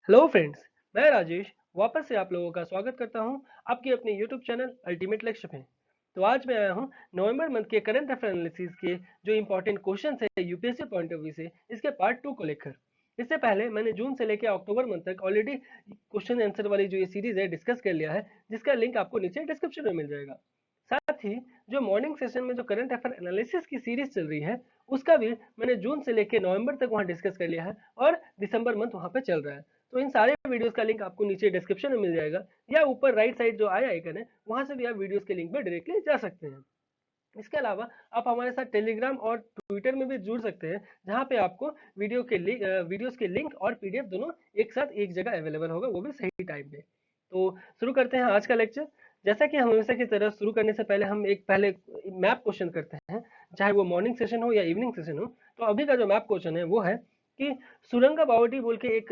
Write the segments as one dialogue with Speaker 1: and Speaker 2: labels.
Speaker 1: Hello friends, मैं राजेश वापस से आप लोगों का स्वागत करता हूं आपके अपने यूट्यूब चैनल अल्टीमेट लेक्चर में। तो आज मैं आया हूं नवंबर मंथ के करंट अफेयर एनालिसिस के जो इंपॉर्टेंट क्वेश्चंस है यूपीएससी पॉइंट ऑफ व्यू से इसके पार्ट 2 को लेकर। इससे पहले मैंने जून से लेकर अक्टूबर मंथ तक ऑलरेडी क्वेश्चन आंसर वाली जो ये सीरीज है डिस्कस कर लिया है, जिसका लिंक आपको नीचे डिस्क्रिप्शन में मिल जाएगा। साथ ही जो मॉर्निंग सेशन में जो करंट अफेयर एनालिसिस की सीरीज चल रही है उसका भी मैंने जून से लेकर नवंबर तक वहां डिस्कस कर लिया है और दिसंबर मंथ वहां पे चल रहा है। तो इन सारे वीडियोस का लिंक आपको नीचे डिस्क्रिप्शन में मिल जाएगा या ऊपर राइट साइड जो आई आइकन है वहां से भी आप वीडियोस के लिंक पे डायरेक्टली जा सकते हैं। इसके अलावा आप हमारे साथ टेलीग्राम और ट्विटर में भी जुड़ सकते हैं, जहां पे आपको वीडियोस के लिंक और पीडीएफ दोनों एक साथ एक जगह अवेलेबल होगा, वो भी सही टाइम पे। तो शुरू करते हैं आज का लेक्चर। जैसा कि हम हमेशा की तरह शुरू करने से पहले हम एक पहले मैप क्वेश्चन करते हैं, चाहे वो मॉर्निंग सेशन हो या इवनिंग सेशन हो। तो अभी का जो मैप क्वेश्चन है वो है कि सुरंगा बावटी बोल के एक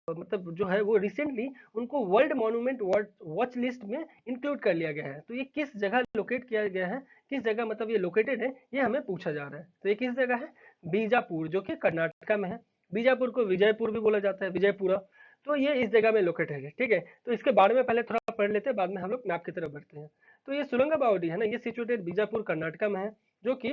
Speaker 1: मतलब जो है वो रिसेंटली उनको वर्ल्ड मॉन्यूमेंट वॉच लिस्ट में इंक्लूड कर लिया गया है। तो ये किस जगह लोकेट किया गया है, किस जगह मतलब ये लोकेटेड है, ये हमें पूछा जा रहा है। तो ये किस जगह है? बीजापुर, जो कि कर्नाटका में है। बीजापुर को विजयपुर भी बोला जाता है, विजयपुरा। तो ये इस जगह में लोकेटेड है, ठीक है। तो इसके बारे में पहले थोड़ा पढ़ लेते हैं, बाद में हम लोग मैप की तरफ बढ़ते हैं। तो ये सुरंगा बावटी है ना, ये सिचुएटेड बीजापुर कर्नाटका में है, जो कि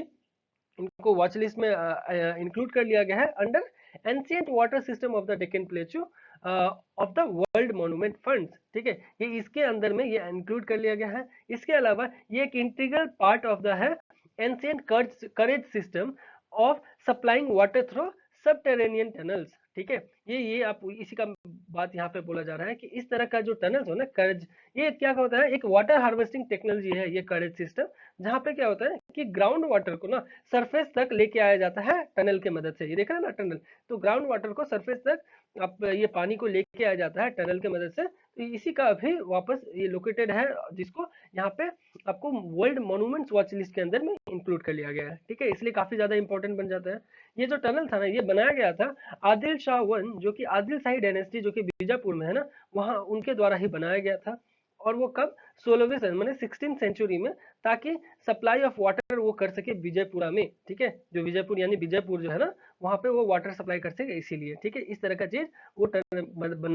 Speaker 1: इनको वॉच लिस्ट में इंक्लूड कर लिया गया है under ancient water system of the Deccan प्लेटू of the world monument funds, ठीक है। ये इसके अंदर में ये इंक्लूड कर लिया गया है। इसके अलावा ये एक इंटीग्रल पार्ट ऑफ द है ancient courage system of supplying water through subterranean tunnels, ठीक है। ये आप इसी का बात यहाँ पे बोला जा रहा है कि इस तरह का जो टनल्स हो ना करेज, ये क्या होता है, एक वाटर हार्वेस्टिंग टेक्नोलॉजी है ये करेज सिस्टम, जहाँ पे क्या होता है कि ग्राउंड वाटर को ना सरफेस तक लेके आया जाता है टनल के मदद से। ये देख रहे हैं ना टनल, तो ग्राउंड वाटर को सरफेस तक अब ये पानी को लेके आया जाता है टनल के मदद से। तो इसी का अभी वापस ये लोकेटेड है, जिसको यहाँ पे आपको वर्ल्ड मॉन्यूमेंट्स वॉच लिस्ट के अंदर में इंक्लूड कर लिया गया है, ठीक है। इसलिए काफी ज्यादा इंपॉर्टेंट बन जाता है। ये जो टनल था ना, ये बनाया गया था आदिल शाह वन, जो कि आदिल शाही डायनेस्टी जो कि बीजापुर में है ना, वहां उनके द्वारा ही बनाया गया था। और वो कब? 16वीं मैंने 16th सेंचुरी में, ताकि सप्लाई ऑफ वाटर वो कर सके विजयपुरा में, ठीक है। जो विजयपुर यानी विजयपुर जो है ना, वहां पे वो वाटर सप्लाई कर सके, इसीलिए, ठीक है। इस तरह का चीज वो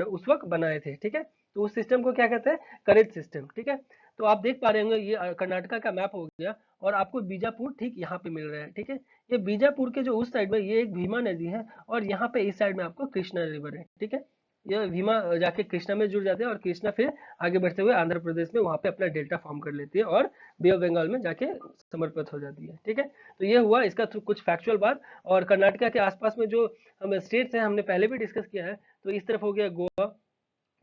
Speaker 1: उस वक्त बनाए थे, ठीक है। तो उस सिस्टम को क्या कहते हैं? करेज सिस्टम, ठीक है। तो आप देख पा रहे होंगे ये कर्नाटका का मैप हो गया और आपको बीजापुर ठीक यहाँ पे मिल रहा है, ठीक है। ये बीजापुर के जो उस साइड में ये एक भीमा नदी है और यहाँ पे इस साइड में आपको कृष्णा रिवर है, ठीक है। ये भीमा जाके कृष्णा में जुड़ जाते हैं और कृष्णा फिर आगे बढ़ते हुए आंध्र प्रदेश में वहां पे अपना डेल्टा फॉर्म कर लेती है और बे ऑफ बंगाल में जाके समर्पित हो जाती है, ठीक है। तो ये हुआ इसका कुछ फैक्चुअल बात। और कर्नाटका के आसपास में जो हम स्टेट्स हैं हमने पहले भी डिस्कस किया है। तो इस तरफ हो गया गोवा,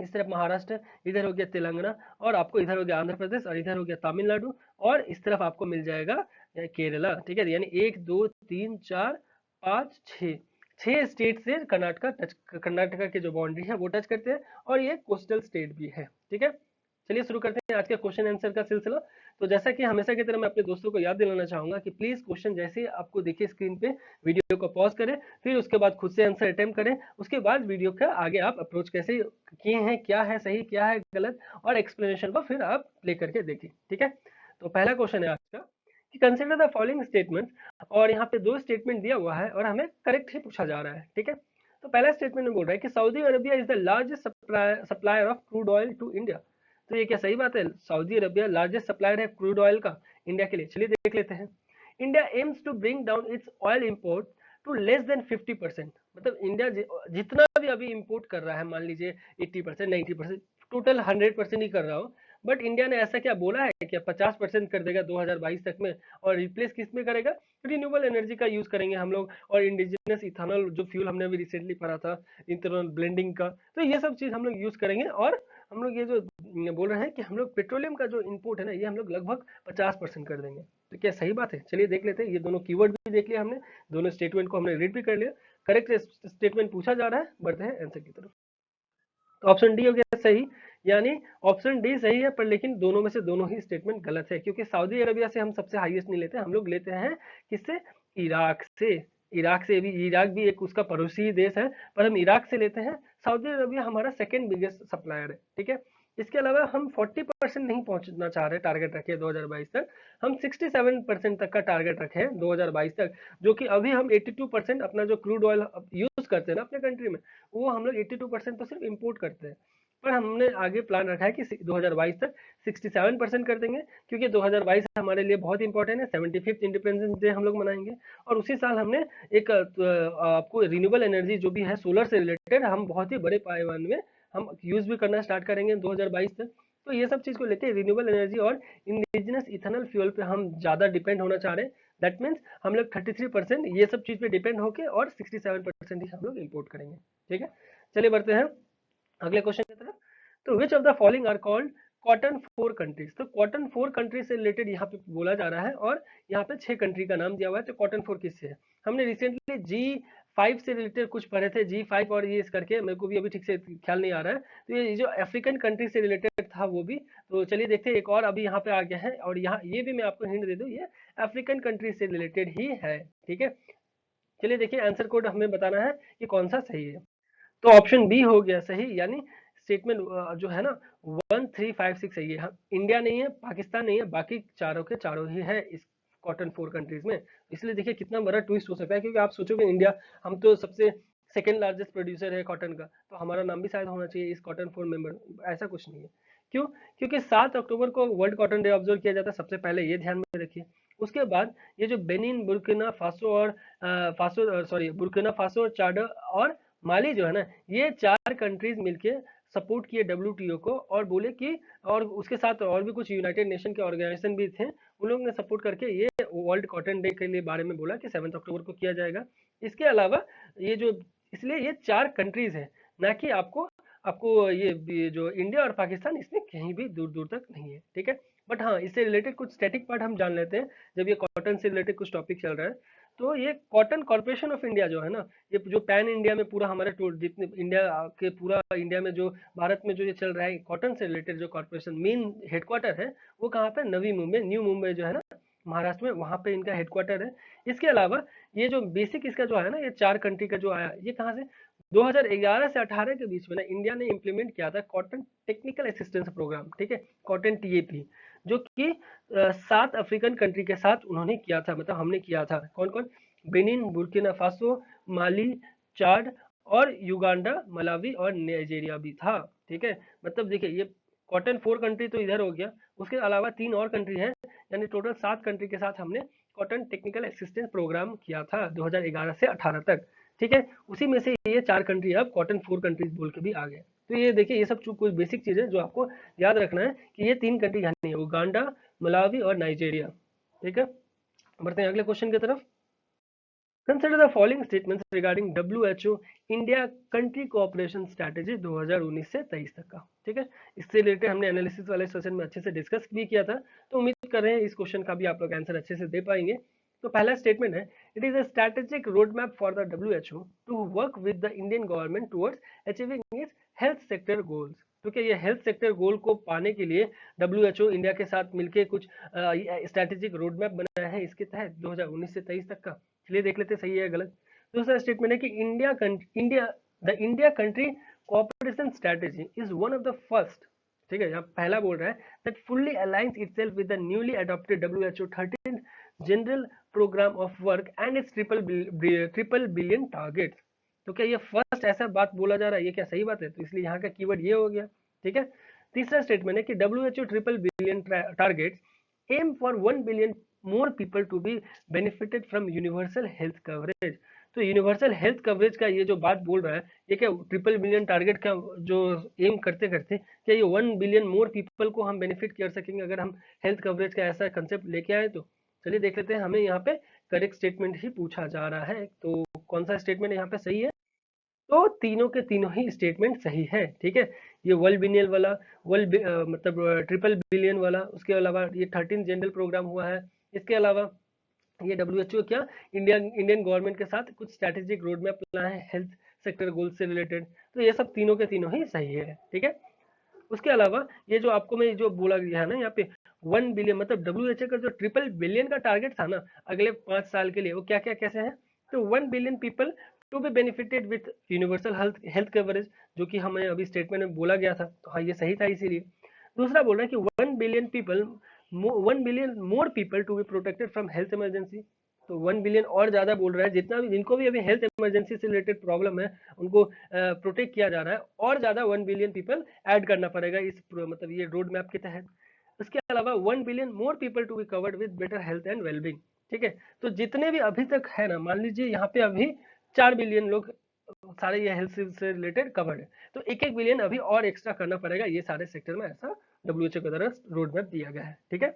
Speaker 1: इस तरफ महाराष्ट्र, इधर हो गया तेलंगाना, और आपको इधर हो गया आंध्र प्रदेश, और इधर हो गया तमिलनाडु, और इस तरफ आपको मिल जाएगा केरला, ठीक है। यानी 1 2 3 4 5 6 छह स्टेट से कर्नाटका की जो बाउंड्री है वो टच करते हैं, और ये कोस्टल स्टेट भी है, ठीक है। चलिए शुरू करते हैं आज के क्वेश्चन आंसर का सिलसिला। तो जैसा कि हमेशा की तरह मैं अपने दोस्तों को याद दिलाना चाहूंगा कि प्लीज क्वेश्चन जैसे ही आपको देखिए स्क्रीन पे, वीडियो को पॉज करें, फिर उसके बाद खुद से आंसर अटेम्प्ट करें। उसके बाद वीडियो का आगे आप अप्रोच कैसे किए हैं, क्या है सही क्या है गलत, और एक्सप्लेनेशन को फिर आप प्ले करके देखिए, ठीक है। तो पहला क्वेश्चन है आज का कि कंसिडर द फॉलोइंग स्टेटमेंट, और यहाँ पे दो स्टेटमेंट दिया हुआ है और हमें करेक्ट ही पूछा जा रहा है, ठीक है। तो पहला स्टेटमेंट में बोल रहा है कि Saudi Arabia is the largest supplier of crude oil to India. तो ये क्या सही बात है? सऊदी अरबिया लार्जेस्ट सप्लायर है क्रूड ऑयल का इंडिया के लिए। चलिए देख लेते हैं। India aims to bring down its oil import to less than 50%। मतलब इंडिया जितना भी अभी इंपोर्ट कर रहा है, मान लीजिए 80% 90%, टोटल 100% ही कर रहा हो, बट इंडिया ने ऐसा क्या बोला है कि 50% कर देगा 2022 तक में, और रिप्लेस किस में करेगा? रिन्यूएबल एनर्जी का यूज करेंगे हम लोग, और इंडिजिनस इथेनॉल जो फ्यूल हमने अभी रिसेंटली पढ़ा था, इंटरनल ब्लेंडिंग का, तो ये सब चीज हम लोग यूज करेंगे। और हम लोग ये जो बोल रहे हैं कि हम लोग पेट्रोलियम का जो इनपुट है ना, ये हम लोग लगभग 50% कर देंगे। तो क्या सही बात है? चलिए देख लेते हैं। ये दोनों कीवर्ड भी देख लिया हमने, दोनों स्टेटमेंट को हमने रीड भी कर लिया। करेक्ट स्टेटमेंट पूछा जा रहा है, बढ़ते हैं आंसर की तरफ। तो ऑप्शन डी हो गया सही, यानी ऑप्शन डी सही है, पर लेकिन दोनों में से दोनों ही स्टेटमेंट गलत है, क्योंकि सऊदी अरबिया से हम सबसे हाईएस्ट नहीं लेते, हम लोग लेते हैं किससे? इराक से। इराक से भी, इराक भी एक उसका पड़ोसी देश है, पर हम इराक से लेते हैं। सऊदी अरबिया हमारा सेकंड बिगेस्ट सप्लायर है, ठीक है। इसके अलावा हम 40% नहीं पहुंचना चाह रहे, टारगेट रखे 2022 तक, हम 67% तक का टारगेट रखे हैं 2022 तक, जो कि अभी हम 82% अपना जो क्रूड ऑयल यूज करते हैं ना अपने कंट्री में, वो हम लोग 82% तो सिर्फ इम्पोर्ट करते हैं। पर हमने आगे प्लान रखा है कि 2022 तक 67% कर देंगे, क्योंकि 2022 हमारे लिए बहुत इंपॉर्टेंट है, 75th इंडिपेंडेंस डे हम लोग मनाएंगे। और उसी साल हमने एक आपको रिन्यूएबल एनर्जी जो भी है सोलर से रिलेटेड, हम बहुत ही बड़े पैमाने में हम यूज भी करना स्टार्ट करेंगे 2022 तक। तो ये सब चीज को लेके रिन्यूएबल एनर्जी और इंडिजिनस इथेनॉल फ्यूल पे हम ज्यादा डिपेंड होना चाह रहे हैं। दैट मीन्स हम लोग 33% ये सब चीज पे डिपेंड होके और 67% ही हम लोग इम्पोर्ट करेंगे। ठीक है, चलिए बढ़ते हैं अगले क्वेश्चन की तरफ। तो which of the following are called cotton four countries? तो कॉटन फोर कंट्री से रिलेटेड यहाँ पे बोला जा रहा है, और यहाँ पे 6 कंट्री का नाम दिया हुआ है। तो कॉटन फोर किससे है? हमने रिसेंटली G5 से रिलेटेड कुछ पढ़े थे, G5 और ये इस करके, मेरे को भी अभी ठीक से ख्याल नहीं आ रहा है। तो ये जो अफ्रीकन कंट्री से रिलेटेड था वो भी, तो चलिए देखते हैं। एक और अभी यहाँ पे आ गया है, और यहाँ ये भी मैं आपको हिंट दे दूं, ये अफ्रीकन कंट्री से रिलेटेड ही है। ठीक है, चलिए देखिए, आंसर कोड हमें बताना है कि कौन सा सही है। तो ऑप्शन बी हो गया सही, यानी स्टेटमेंट जो है ना 1356 सही है। इंडिया नहीं है, पाकिस्तान नहीं है, बाकी चारों के चारों ही है इस कॉटन फोर कंट्रीज में। इसलिए देखिए कितना बड़ा ट्विस्ट हो सकता है, क्योंकि आप सोचोगे इंडिया, हम तो सबसे सेकेंड लार्जेस्ट प्रोड्यूसर है कॉटन का, तो हमारा नाम भी शायद होना चाहिए इस कॉटन फोर मेंबर। ऐसा कुछ नहीं है। क्यों? क्योंकि 7 अक्टूबर को वर्ल्ड कॉटन डे ऑब्जर्व किया जाता है, सबसे पहले ये ध्यान में रखिए। उसके बाद ये जो बेनिन, बुर्किना फासो और बुर्किना फासो और चाड और माली जो है ना, ये 4 कंट्रीज मिलके सपोर्ट किए डब्ल्यूटीओ को, और बोले कि, और उसके साथ और भी कुछ यूनाइटेड नेशन के ऑर्गेनाइजेशन भी थे, उन लोगों ने सपोर्ट करके ये वर्ल्ड कॉटन डे के लिए बारे में बोला कि 7 अक्टूबर को किया जाएगा। इसके अलावा ये जो, इसलिए ये 4 कंट्रीज है, ना कि आपको आपको ये जो इंडिया और पाकिस्तान, इसमें कहीं भी दूर दूर तक नहीं है। ठीक है, बट हाँ, इससे रिलेटेड कुछ स्टैटिक पार्ट हम जान लेते हैं, जब ये कॉटन से रिलेटेड कुछ टॉपिक चल रहा है। तो ये कॉटन कॉर्पोरेशन ऑफ इंडिया जो है ना, ये जो पैन इंडिया में पूरा हमारे जितने इंडिया के, पूरा इंडिया में जो, भारत में जो ये चल रहा है कॉटन से रिलेटेड जो कॉर्पोरेशन, मेन हेडक्वार्टर है वो कहाँ पे? नवी मुंबई, न्यू मुंबई जो है ना महाराष्ट्र में, वहां पे इनका हेडक्वार्टर है। इसके अलावा ये जो बेसिक इसका जो है ना, ये 4 कंट्री का जो आया, ये कहाँ से? 2011 से 18 के बीच में ना इंडिया ने इंप्लीमेंट किया था कॉटन टेक्निकल असिस्टेंस प्रोग्राम। ठीक है, कॉटन टीएपी, जो कि 7 अफ्रीकन कंट्री के साथ उन्होंने किया था, मतलब हमने किया था। कौन कौन? बेनिन, बुर्किना फासो, माली, चाड और युगांडा, मलावी और नाइजीरिया भी था। ठीक है, मतलब देखिए ये कॉटन 4 कंट्री तो इधर हो गया, उसके अलावा 3 और कंट्री हैं, यानी टोटल 7 कंट्री के साथ हमने कॉटन टेक्निकल असिस्टेंस प्रोग्राम किया था 2011 से 18 तक। ठीक है, उसी में से ये 4 कंट्री अब कॉटन 4 कंट्रीज बोल के भी आ गए। तो ये देखिए, ये सब कुछ बेसिक चीज है जो आपको याद रखना है, कि ये 3 कंट्री यानी उगांडा, मलावी और नाइजीरिया। ठीक है, बढ़ते हैं अगले क्वेश्चन की तरफ। Consider the following statements regarding WHO India country cooperation strategy 2019 से 23 तक का। ठीक है, इससे रिलेटेड हमने एनालिसिस वाले सेशन में अच्छे से डिस्कस भी किया था, तो उम्मीद कर रहे हैं इस क्वेश्चन का भी आप लोग आंसर अच्छे से दे पाएंगे। तो पहला स्टेटमेंट है, it is a strategic road map for the WHO to work with the Indian government towards achieving its health sector goals. तो क्या ये हेल्थ सेक्टर गोल को पाने के लिए डब्ल्यूएचओ इंडिया के साथ मिलकर कुछ स्ट्रैटेजिक रोड मैप बनाया है इसके तहत 2019 से 23 तक का। चलिए देख लेते सही है गलत। दूसरा स्टेटमेंट है कि India country cooperation strategy is one of the first. ठीक है, यहाँ पहला बोल रहा है that fully aligns itself with the newly adopted WHO 13 general programme of work and its triple billion targets. तो क्या ये फर्स्ट ऐसा बात बोला जा रहा है, ये क्या सही बात है? तो इसलिए यहाँ का कीवर्ड ये हो गया। ठीक है, तीसरा स्टेटमेंट है कि WHO triple billion targets aim for 1 billion more people to be benefited from universal health coverage। तो यूनिवर्सल हेल्थ कवरेज का ये जो बात बोल रहा है, ये क्या ट्रिपल बिलियन टारगेट का जो एम करते करते, क्या ये 1 बिलियन मोर पीपल को हम बेनिफिट कर सकेंगे अगर हम हेल्थ कवरेज का ऐसा कंसेप्ट लेके आए? तो चलिए देख लेते हैं, हमें यहाँ पे करेक्ट स्टेटमेंट ही पूछा जा रहा है, तो कौन सा स्टेटमेंट यहाँ पे सही है? तो तीनों के तीनों ही स्टेटमेंट सही है। ठीक है, ये वर्ल्ड बिलियन वाला, मतलब ट्रिपल बिलियन वाला, उसके अलावा ये 13 जनरल प्रोग्राम हुआ है, इसके अलावा ये डब्ल्यूएचओ क्या इंडियन गवर्नमेंट के साथ कुछ स्ट्रैटेजिक रोड मैप बना है हेल्थ सेक्टर गोल से रिलेटेड। तो ये सब तीनों के तीनों ही सही है। ठीक है, उसके अलावा ये जो आपको मैं जो बोला गया है ना यहाँ पे 1 बिलियन, मतलब डब्ल्यूएचओ का जो ट्रिपल बिलियन का टारगेट था ना अगले 5 साल के लिए, वो क्या क्या कैसे है? तो 1 billion people to be benefited with universal health coverage, जो कि हमें अभी स्टेटमेंट में बोला गया था, तो हाँ ये सही था। इसीलिए दूसरा बोल रहा है कि 1 billion more people to be protected from health emergency. तो 1 बिलियन और ज्यादा बोल रहा है, जितना भी जिनको भी अभी हेल्थ इमरजेंसी से रिलेटेड प्रॉब्लम है उनको प्रोटेक्ट किया जा रहा है, और ज्यादा 1 बिलियन पीपल ऐड करना पड़ेगा इस मतलब ये रोड मैप के तहत। उसके अलावा 1 billion more people to be covered with better health and wellbeing. ठीक है, तो जितने भी अभी तक है ना, मान लीजिए यहाँ पे अभी 4 बिलियन लोग सारे ये हेल्थ से रिलेटेड कवर्ड है, तो 1-1 बिलियन अभी और एक्स्ट्रा करना पड़ेगा ये सारे सेक्टर में, ऐसा WHO के द्वारा रोड मैप दिया गया है। ठीक है,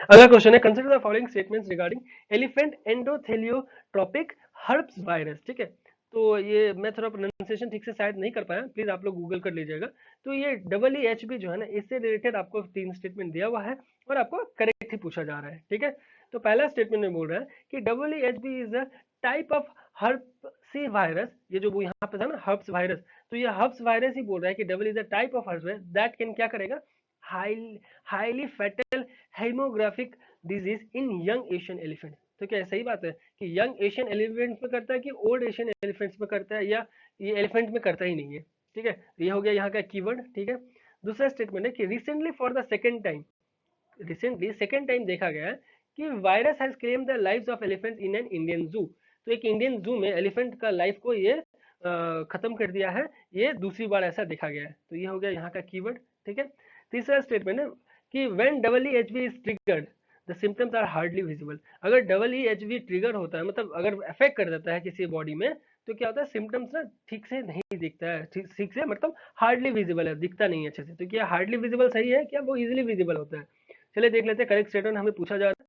Speaker 1: अगला क्वेश्चन है, consider the following statements regarding elephant endotheliotropic herpes virus. ठीक है, तो ये मैं थोड़ा प्रोनाउंसिएशन ठीक से शायद नहीं कर पाया, प्लीज आप लोग गूगल कर लीजिएगा। तो ये EEHB जो है ना, इससे रिलेटेड आपको 3 स्टेटमेंट दिया हुआ है और आपको करेक्ट ही पूछा जा रहा है। ठीक है, तो पहला स्टेटमेंट में बोल रहा है कि EEHB is a type of herpes virus. ये जो वो यहाँ पे था ना हर्प्स वायरस, तो ये हर्प्स वायरस ही बोल रहा है कि double is a type of herpes virus that can क्या करेगा, highly fatal hemorrhagic disease in young Asian elephant. तो क्या सही बात है कि यंग एशियन एलिफेंट्स में करता है कि ओल्ड एशियन एलिफेंट्स में करता है, या ये एलिफेंट में करता ही नहीं है। ठीक है, ये हो गया यहाँ का कीवर्ड। ठीक है, दूसरा स्टेटमेंट है कि recently for the second time, recently second time देखा गया है कि virus has claim the lives of elephant in an Indian जू। तो एक इंडियन जू में एलिफेंट का लाइफ को ये खत्म कर दिया है, ये दूसरी बार ऐसा देखा गया है। तो ये हो गया यहाँ का कीवर्ड। ठीक है, तीसरा स्टेटमेंट है कि when EEHB is triggered the symptoms are hardly visible. अगर EEHB ट्रिगर होता है, मतलब अगर अफेक्ट कर देता है किसी बॉडी में, तो क्या होता है, सिम्टम्स ना ठीक से नहीं दिखता है, ठीक से मतलब हार्डली विजिबल है, दिखता नहीं है अच्छे से। तो क्या हार्डली विजिबल सही है, क्या वो इजिली विजिबल होता है? चलिए देख लेते हैं, करेक्ट स्टेटमेंट हमें पूछा जा रहा है,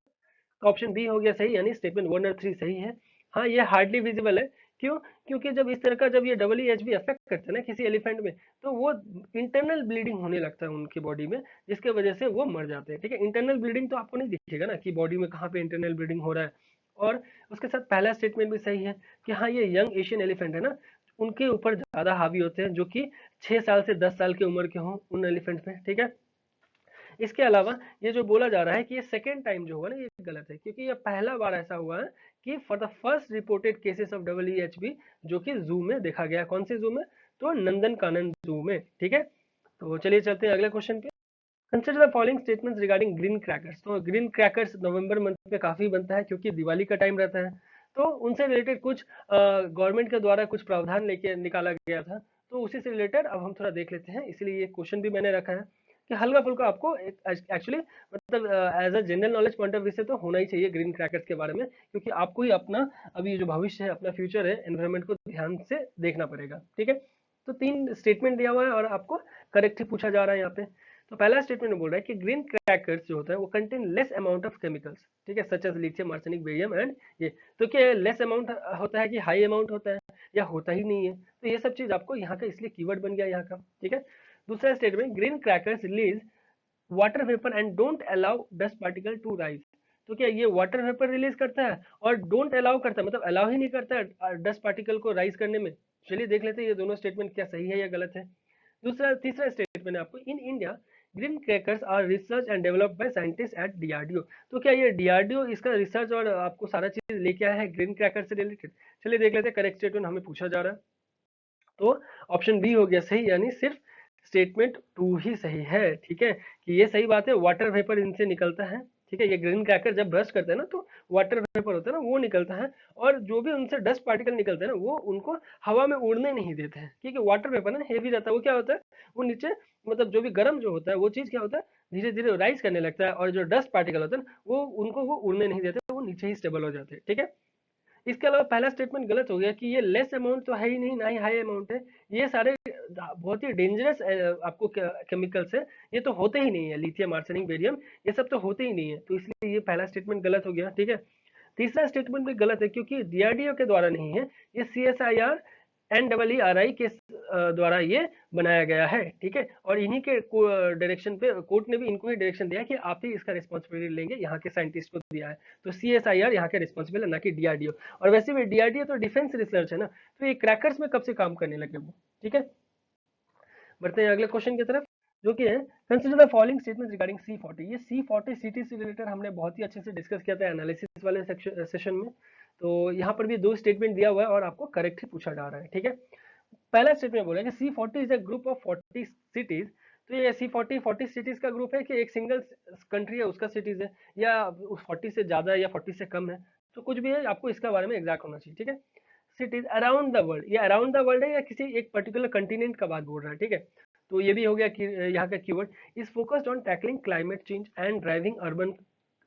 Speaker 1: तो ऑप्शन बी हो गया सही, यानी स्टेटमेंट 1 और 3 सही है। हाँ, ये हार्डली विजिबल है, क्यों? क्योंकि जब इस तरह का जब ये EEHB अफेक्ट करता है ना किसी एलिफेंट में, तो वो इंटरनल ब्लीडिंग होने लगता है उनकी बॉडी में, जिसके वजह से वो मर जाते हैं। ठीक है, इंटरनल ब्लीडिंग तो आपको नहीं दिखेगा ना कि बॉडी में कहाँ पे इंटरनल ब्लीडिंग हो रहा है। और उसके साथ पहला स्टेटमेंट भी सही है कि हाँ, ये यंग एशियन एलिफेंट है ना, उनके ऊपर ज्यादा हावी होते हैं, जो कि 6 साल से 10 साल की उम्र के हों उन एलिफेंट में। ठीक है, इसके अलावा ये जो बोला जा रहा है कि ये सेकेंड टाइम जो हुआ ना, ये गलत है, क्योंकि ये पहला बार ऐसा हुआ है कि for the first reported cases of EEHB जो कि जू में देखा गया। कौन से जू में? तो नंदन कानन जू में। ठीक है, तो चलिए चलते हैं अगले क्वेश्चन पे। Consider the following statements regarding green crackers. तो ग्रीन क्रैकर्स नवंबर मंथ में काफी बनता है, क्योंकि दिवाली का टाइम रहता है, तो उनसे रिलेटेड कुछ गवर्नमेंट के द्वारा कुछ प्रावधान लेके निकाला गया था, तो उसी से रिलेटेड अब हम थोड़ा देख लेते हैं, इसलिए ये क्वेश्चन भी मैंने रखा है कि हल्का फुल्का आपको एक्चुअली मतलब as a general knowledge point of view से तो होना ही चाहिए ग्रीन क्रैकर्स के बारे में, क्योंकि आपको ही अपना अभी जो भविष्य है, अपना फ्यूचर है, एनवायरमेंट को ध्यान से देखना पड़ेगा। ठीक है, तो 3 स्टेटमेंट दिया हुआ है और आपको करेक्ट ही पूछा जा रहा है यहाँ पे। तो पहला स्टेटमेंट में बोल रहा है कि ग्रीन क्रैकर्स जो होता है वो contain less amount of chemicals. ठीक है, such as lithium, arsenic, barium and ये। तो क्या लेस अमाउंट होता है कि हाई अमाउंट होता है, या होता ही नहीं है? तो ये सब चीज आपको यहाँ का इसलिए कीवर्ड बन गया यहाँ का। ठीक है, दूसरा statement, green crackers release water vapour and don't allow dust particle to rise. तो क्या ये वाटर वेपर रिलीज करता है और डोंट अलाउ करता है, मतलब अलाउ ही नहीं करता है डस्ट पार्टिकल को राइज करने में? चलिए देख लेते हैं ये दोनों स्टेटमेंट क्या सही है या गलत है। तीसरा स्टेटमेंट है आपको, in India green crackers are research and developed by scientist at DRDO। तो क्या ये DRDO इसका रिसर्च और आपको सारा चीज लेके आया है ग्रीन क्रैकर से रिलेटेड? चलिए देख लेते हैं, करेक्ट स्टेटमेंट हमें पूछा जा रहा है, तो ऑप्शन बी हो गया सही, यानी सिर्फ स्टेटमेंट 2 ही सही है। ठीक है, कि ये सही बात है, वाटर वेपर इनसे निकलता है। ठीक है, ये ग्रीन क्रैकर जब ब्रश करते हैं ना, तो वाटर वेपर होता है ना, वो निकलता है, और जो भी उनसे डस्ट पार्टिकल निकलते हैं ना, वो उनको हवा में उड़ने नहीं देते हैं, क्योंकि वाटर वेपर ना हेवी रहता है, वो क्या होता है, वो नीचे मतलब जो भी गर्म जो होता है वो चीज क्या होता है, धीरे धीरे राइज करने लगता है, और जो डस्ट पार्टिकल होता है ना, वो उनको वो उड़ने नहीं देते, वो नीचे ही स्टेबल हो जाते हैं। ठीक है, इसके अलावा पहला स्टेटमेंट गलत हो गया कि ये लेस अमाउंट तो है ही नहीं, ना ही हाई अमाउंट है। ये सारे बहुत ही डेंजरस आपको केमिकल्स है, ये तो होते ही नहीं है, लिथियम, आर्सेनिक, बेरियम, ये सब तो होते ही नहीं है, तो इसलिए ये पहला स्टेटमेंट गलत हो गया। ठीक है, तीसरा स्टेटमेंट भी गलत है, क्योंकि DRDO के द्वारा नहीं है, ये CSIR NEERI के द्वारा ये बनाया गया है। ठीक है, और इन्हीं के डायरेक्शन पे कोर्ट ने भी इनको ही डायरेक्शन दिया कि आप ही इसका रिस्पॉन्सिबिलिटी लेंगे, यहाँ के साइंटिस्ट को दिया है, तो CSIR यहाँ के रिस्पॉन्सिबल है, ना कि DRDO। और वैसे भी DRDO तो डिफेंस रिसर्च है ना, तो ये क्रैकर्स में कब से काम करने लगे वो। ठीक है, बढ़ते हैं अगले क्वेश्चन की तरफ, जो कि है consider the following statements regarding C40। ये C40 सिटी से रिलेटेड हमने बहुत ही अच्छे से डिस्कस किया था एनालिसिस वाले सेशन में, तो यहाँ पर भी 2 स्टेटमेंट दिया हुआ है और आपको करेक्ट ही पूछा जा रहा है। ठीक है, पहला स्टेटमेंट बोला कि C40 is a group of 40 cities तो ये C40 सिटीज का ग्रुप है कि एक सिंगल कंट्री है उसका सिटीज है, या 40 से ज्यादा है या 40 से कम है, तो कुछ भी है आपको इसका बारे में एग्जैक्ट होना चाहिए, ठीक है। सिटीज अराउंड द वर्ल्ड, ये अराउंड द वर्ल्ड है या किसी एक पर्टिकुलर कंटिनेंट का बात बोल रहा है, ठीक है। तो ये भी हो गया कि यहाँ का keyword is focused on tackling climate change and driving urban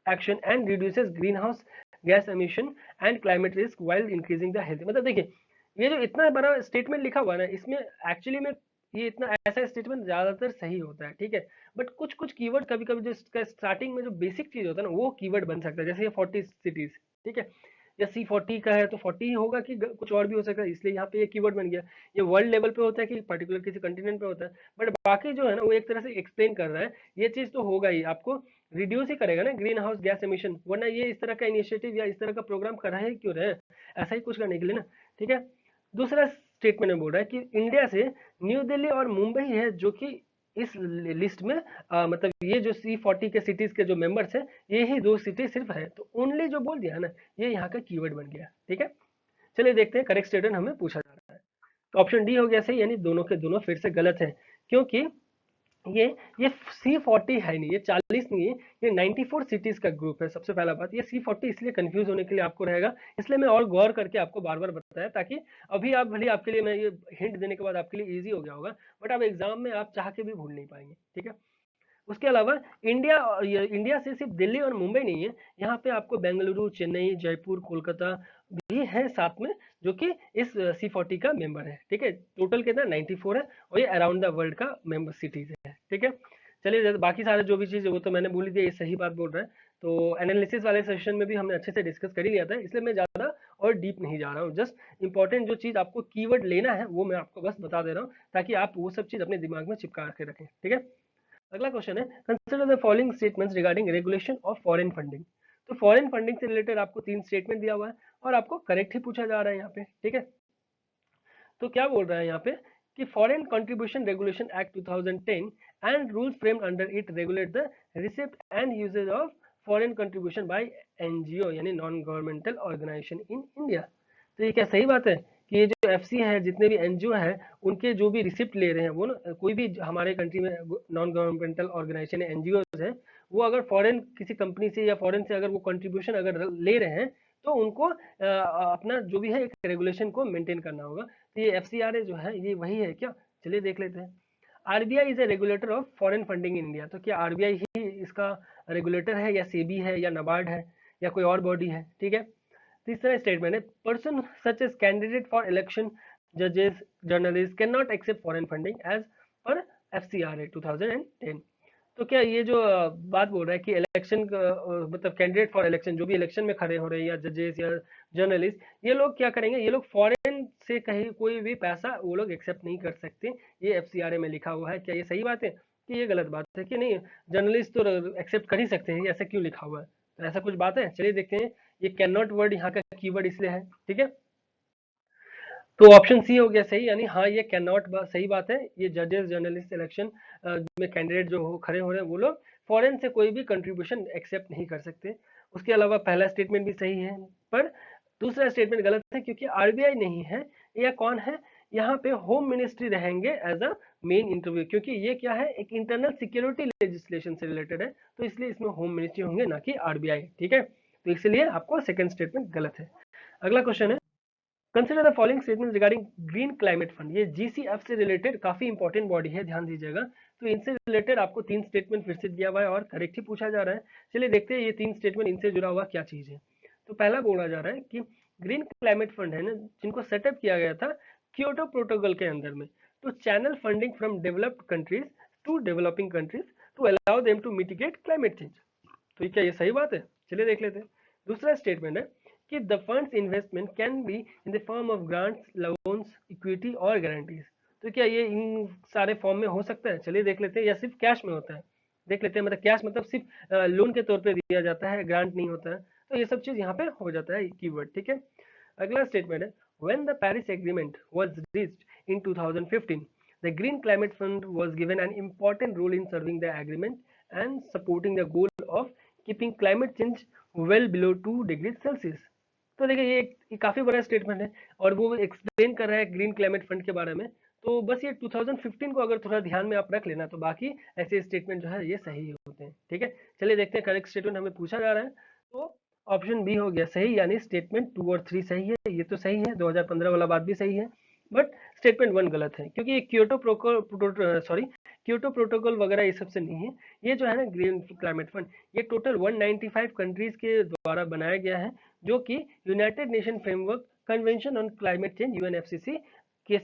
Speaker 1: action and reduces green house gas emission and climate risk while increasing the health. मतलब देखिए, ये जो इतना बड़ा स्टेटमेंट लिखा हुआ है ना, इसमें एक्चुअली में ये इतना ऐसा स्टेटमेंट ज्यादातर सही होता है, ठीक है। बट कुछ कुछ कीवर्ड कभी कभी जो इसका स्टार्टिंग में जो बेसिक चीज होता है ना, वो कीवर्ड बन सकता है, जैसे ये 40 सिटीज, ठीक है। या C40 का है तो 40 ही होगा कि कुछ और भी हो सकता है, इसलिए यहाँ पे ये कीवर्ड बन गया। ये वर्ल्ड लेवल पे होता है कि पर्टिकुलर किसी कंटिनेंट पे होता है, बट बाकी जो है ना वो एक तरह से एक्सप्लेन कर रहा है। ये चीज तो होगा ही, आपको रिड्यूस ही करेगा ना ग्रीन हाउस गैस एमिशन, वरना ये इस तरह का इनिशिएटिव या इस तरह का प्रोग्राम कर रहे हैं क्यों रहे हैं, ऐसा ही कुछ करने के लिए ना, ठीक है। दूसरा स्टेटमेंट में बोल रहा है कि इंडिया से न्यू दिल्ली और मुंबई है जो कि इस लिस्ट में मतलब ये जो C40 के सिटीज के जो मेंबर्स हैं, ये ही दो सिटी सिर्फ है, तो ओनली जो बोल दिया है ना, ये यहाँ का कीवर्ड बन गया, ठीक है। चलिए देखते हैं करेक्ट स्टेटमेंट हमें पूछा जा रहा है। तो ऑप्शन डी हो गया सही, यानी दोनों के दोनों फिर से गलत है, क्योंकि ये ये C40 है नहीं, ये 40 नहीं है, ये 94 सिटीज का ग्रुप है। सबसे पहला बात, ये C40 इसलिए कंफ्यूज होने के लिए आपको रहेगा, इसलिए मैं और गौर करके आपको बार बार बताया, ताकि अभी आप भले आपके लिए मैं ये हिंट देने के बाद आपके लिए इजी हो गया होगा, बट अब एग्जाम में आप चाह के भी भूल नहीं पाएंगे, ठीक है। उसके अलावा इंडिया से सिर्फ दिल्ली और मुंबई नहीं है, यहाँ पे आपको बेंगलुरु, चेन्नई, जयपुर, कोलकाता भी है साथ में, जो कि इस C40 का मेंबर है, ठीक है। टोटल कितना 94 है, और ये अराउंड द वर्ल्ड का मेंबर सिटीज है, ठीक है। चलिए बाकी सारे जो भी चीज़ है वो तो मैंने बोल दिया, ये सही बात बोल रहा है। तो एनालिसिस वाले सेशन में भी हमने अच्छे से डिस्कस कर ही लिया था, इसलिए मैं ज़्यादा और डीप नहीं जा रहा हूँ। जस्ट इंपॉर्टेंट जो चीज़ आपको कीवर्ड लेना है वो मैं आपको बस बता दे रहा हूँ, ताकि आप वो सब चीज़ अपने दिमाग में चिपका के रखें, ठीक है। अगला क्वेश्चन है, consider the following statements regarding regulation of foreign funding. तो फॉरेन फंडिंग से रिलेटेड आपको 3 स्टेटमेंट दिया हुआ है, और आपको करेक्ट ही पूछा जा रहा है यहाँ पे, ठीक है। तो क्या बोल रहा है यहाँ पे कि foreign contribution regulation act 2010 and rules framed under it regulate the receipt and usages of foreign contribution by NGO यानी non governmental organization in India. तो ये क्या सही बात है कि ये जो एफसी है, जितने भी एनजीओ है, उनके जो भी रिसिप्ट ले रहे हैं वो ना, कोई भी हमारे कंट्री में नॉन गवर्नमेंटल ऑर्गेनाइजेशन एनजीओ है, वो अगर फॉरेन किसी कंपनी से या फॉरेन से अगर वो कंट्रीब्यूशन अगर ले रहे हैं, तो उनको अपना जो भी है एक रेगुलेशन को मेंटेन करना होगा। तो ये एफसीआरए जो है ये वही है क्या, चलिए देख लेते हैं। RBI is a regulator of foreign funding in India. तो क्या आरबीआई ही इसका रेगुलेटर है, या सेबी है, या नाबार्ड है, या कोई और बॉडी है, ठीक है। तीसरा स्टेटमेंट है, person such as candidate for election, जजेस, journalist can not accept foreign funding as per FCRA 2010। तो क्या ये जो बात बोल रहा है कि इलेक्शन मतलब कैंडिडेट फॉर इलेक्शन, जो भी इलेक्शन में खड़े हो रहे हैं, या जजेस या जर्नलिस्ट, ये लोग क्या करेंगे, ये लोग फॉरेन से कहीं कोई भी पैसा वो लोग एक्सेप्ट नहीं कर सकते, ये एफसीआरए में लिखा हुआ है। क्या ये सही बात है कि ये गलत बात है कि नहीं, जर्नलिस्ट तो एक्सेप्ट कर ही सकते हैं, ऐसा क्यों लिखा हुआ है, तो ऐसा कुछ बात है, चलिए देखते हैं। ये कैन नॉट वर्ड यहाँ का कीवर्ड इसलिए है, ठीक है। तो ऑप्शन सी हो गया सही, यानी हाँ ये कैन नॉट सही बात है। ये जजेस, जर्नलिस्ट, इलेक्शन में कैंडिडेट जो खड़े हो रहे हैं वो लोग फॉरेन से कोई भी कंट्रीब्यूशन एक्सेप्ट नहीं कर सकते। उसके अलावा पहला स्टेटमेंट भी सही है, पर दूसरा स्टेटमेंट गलत है, क्योंकि आरबीआई नहीं है, या कौन है, यहाँ पे होम मिनिस्ट्री रहेंगे एज अ मेन इंटरव्यू, क्योंकि ये क्या है, एक इंटरनल सिक्योरिटी लेजिस्लेशन से रिलेटेड है, तो इसलिए इसमें होम मिनिस्ट्री होंगे, ना कि आरबीआई, ठीक है। तो इसलिए आपको सेकंड स्टेटमेंट गलत है। अगला क्वेश्चन है, consider the following statement regarding green climate fund. ये जीसीएफ से रिलेटेड काफी इंपॉर्टेंट बॉडी है, ध्यान दीजिएगा। तो इनसे रिलेटेड आपको 3 स्टेटमेंट फिर से दिया हुआ है, और करेक्ट ही पूछा जा रहा है। चलिए देखते हैं ये 3 स्टेटमेंट इनसे जुड़ा हुआ क्या चीज है। तो पहला बोला जा रहा है कि ग्रीन क्लाइमेट फंड है ना, जिनको सेटअप किया गया था क्योटो प्रोटोकॉल के अंदर में, तो channel funding from developed countries to developing countries to allow them to mitigate climate change. तो क्या ये सही बात है, चलिए देख लेते हैं। दूसरा स्टेटमेंट है कि the funds investment can be in the form of grants, loans, equity और गारंटीज। तो क्या ये इन सारे फॉर्म में हो सकता है, चलिए देख लेते हैं, या सिर्फ कैश में होता है, देख लेते हैं। मतलब कैश मतलब सिर्फ लोन के तौर पे दिया जाता है, ग्रांट नहीं होता है, तो ये सब चीज यहाँ पे हो जाता है कीवर्ड, ठीक है। अगला स्टेटमेंट है, when the Paris agreement was reached in 2015 the green climate fund was given an important role in serving the agreement and supporting the goal of keeping climate change well below 2 degrees celsius। तो देखिए ये काफी बड़ा statement है, और वो explain कर रहा है ग्रीन क्लाइमेट फंड के बारे में। तो बस ये 2015 को अगर थोड़ा ध्यान में आप रख लेना तो बाकी ऐसे स्टेटमेंट जो है ये सही होते हैं। ठीक है, चलिए देखते हैं करेक्ट स्टेटमेंट हमें पूछा जा रहा है। तो ऑप्शन बी हो गया सही, यानी स्टेटमेंट 2 और 3 सही है। ये तो सही है, 2015 वाला बात भी सही है, बट स्टेटमेंट 1 गलत है, क्योंकि ये क्योटो प्रोटोकॉल वगैरह ये सबसे नहीं है। ये जो है ना ग्रीन क्लाइमेट फंड, ये टोटल 195 कंट्रीज के द्वारा बनाया गया है, जो कि United nation framework convention on climate change UNFCCC के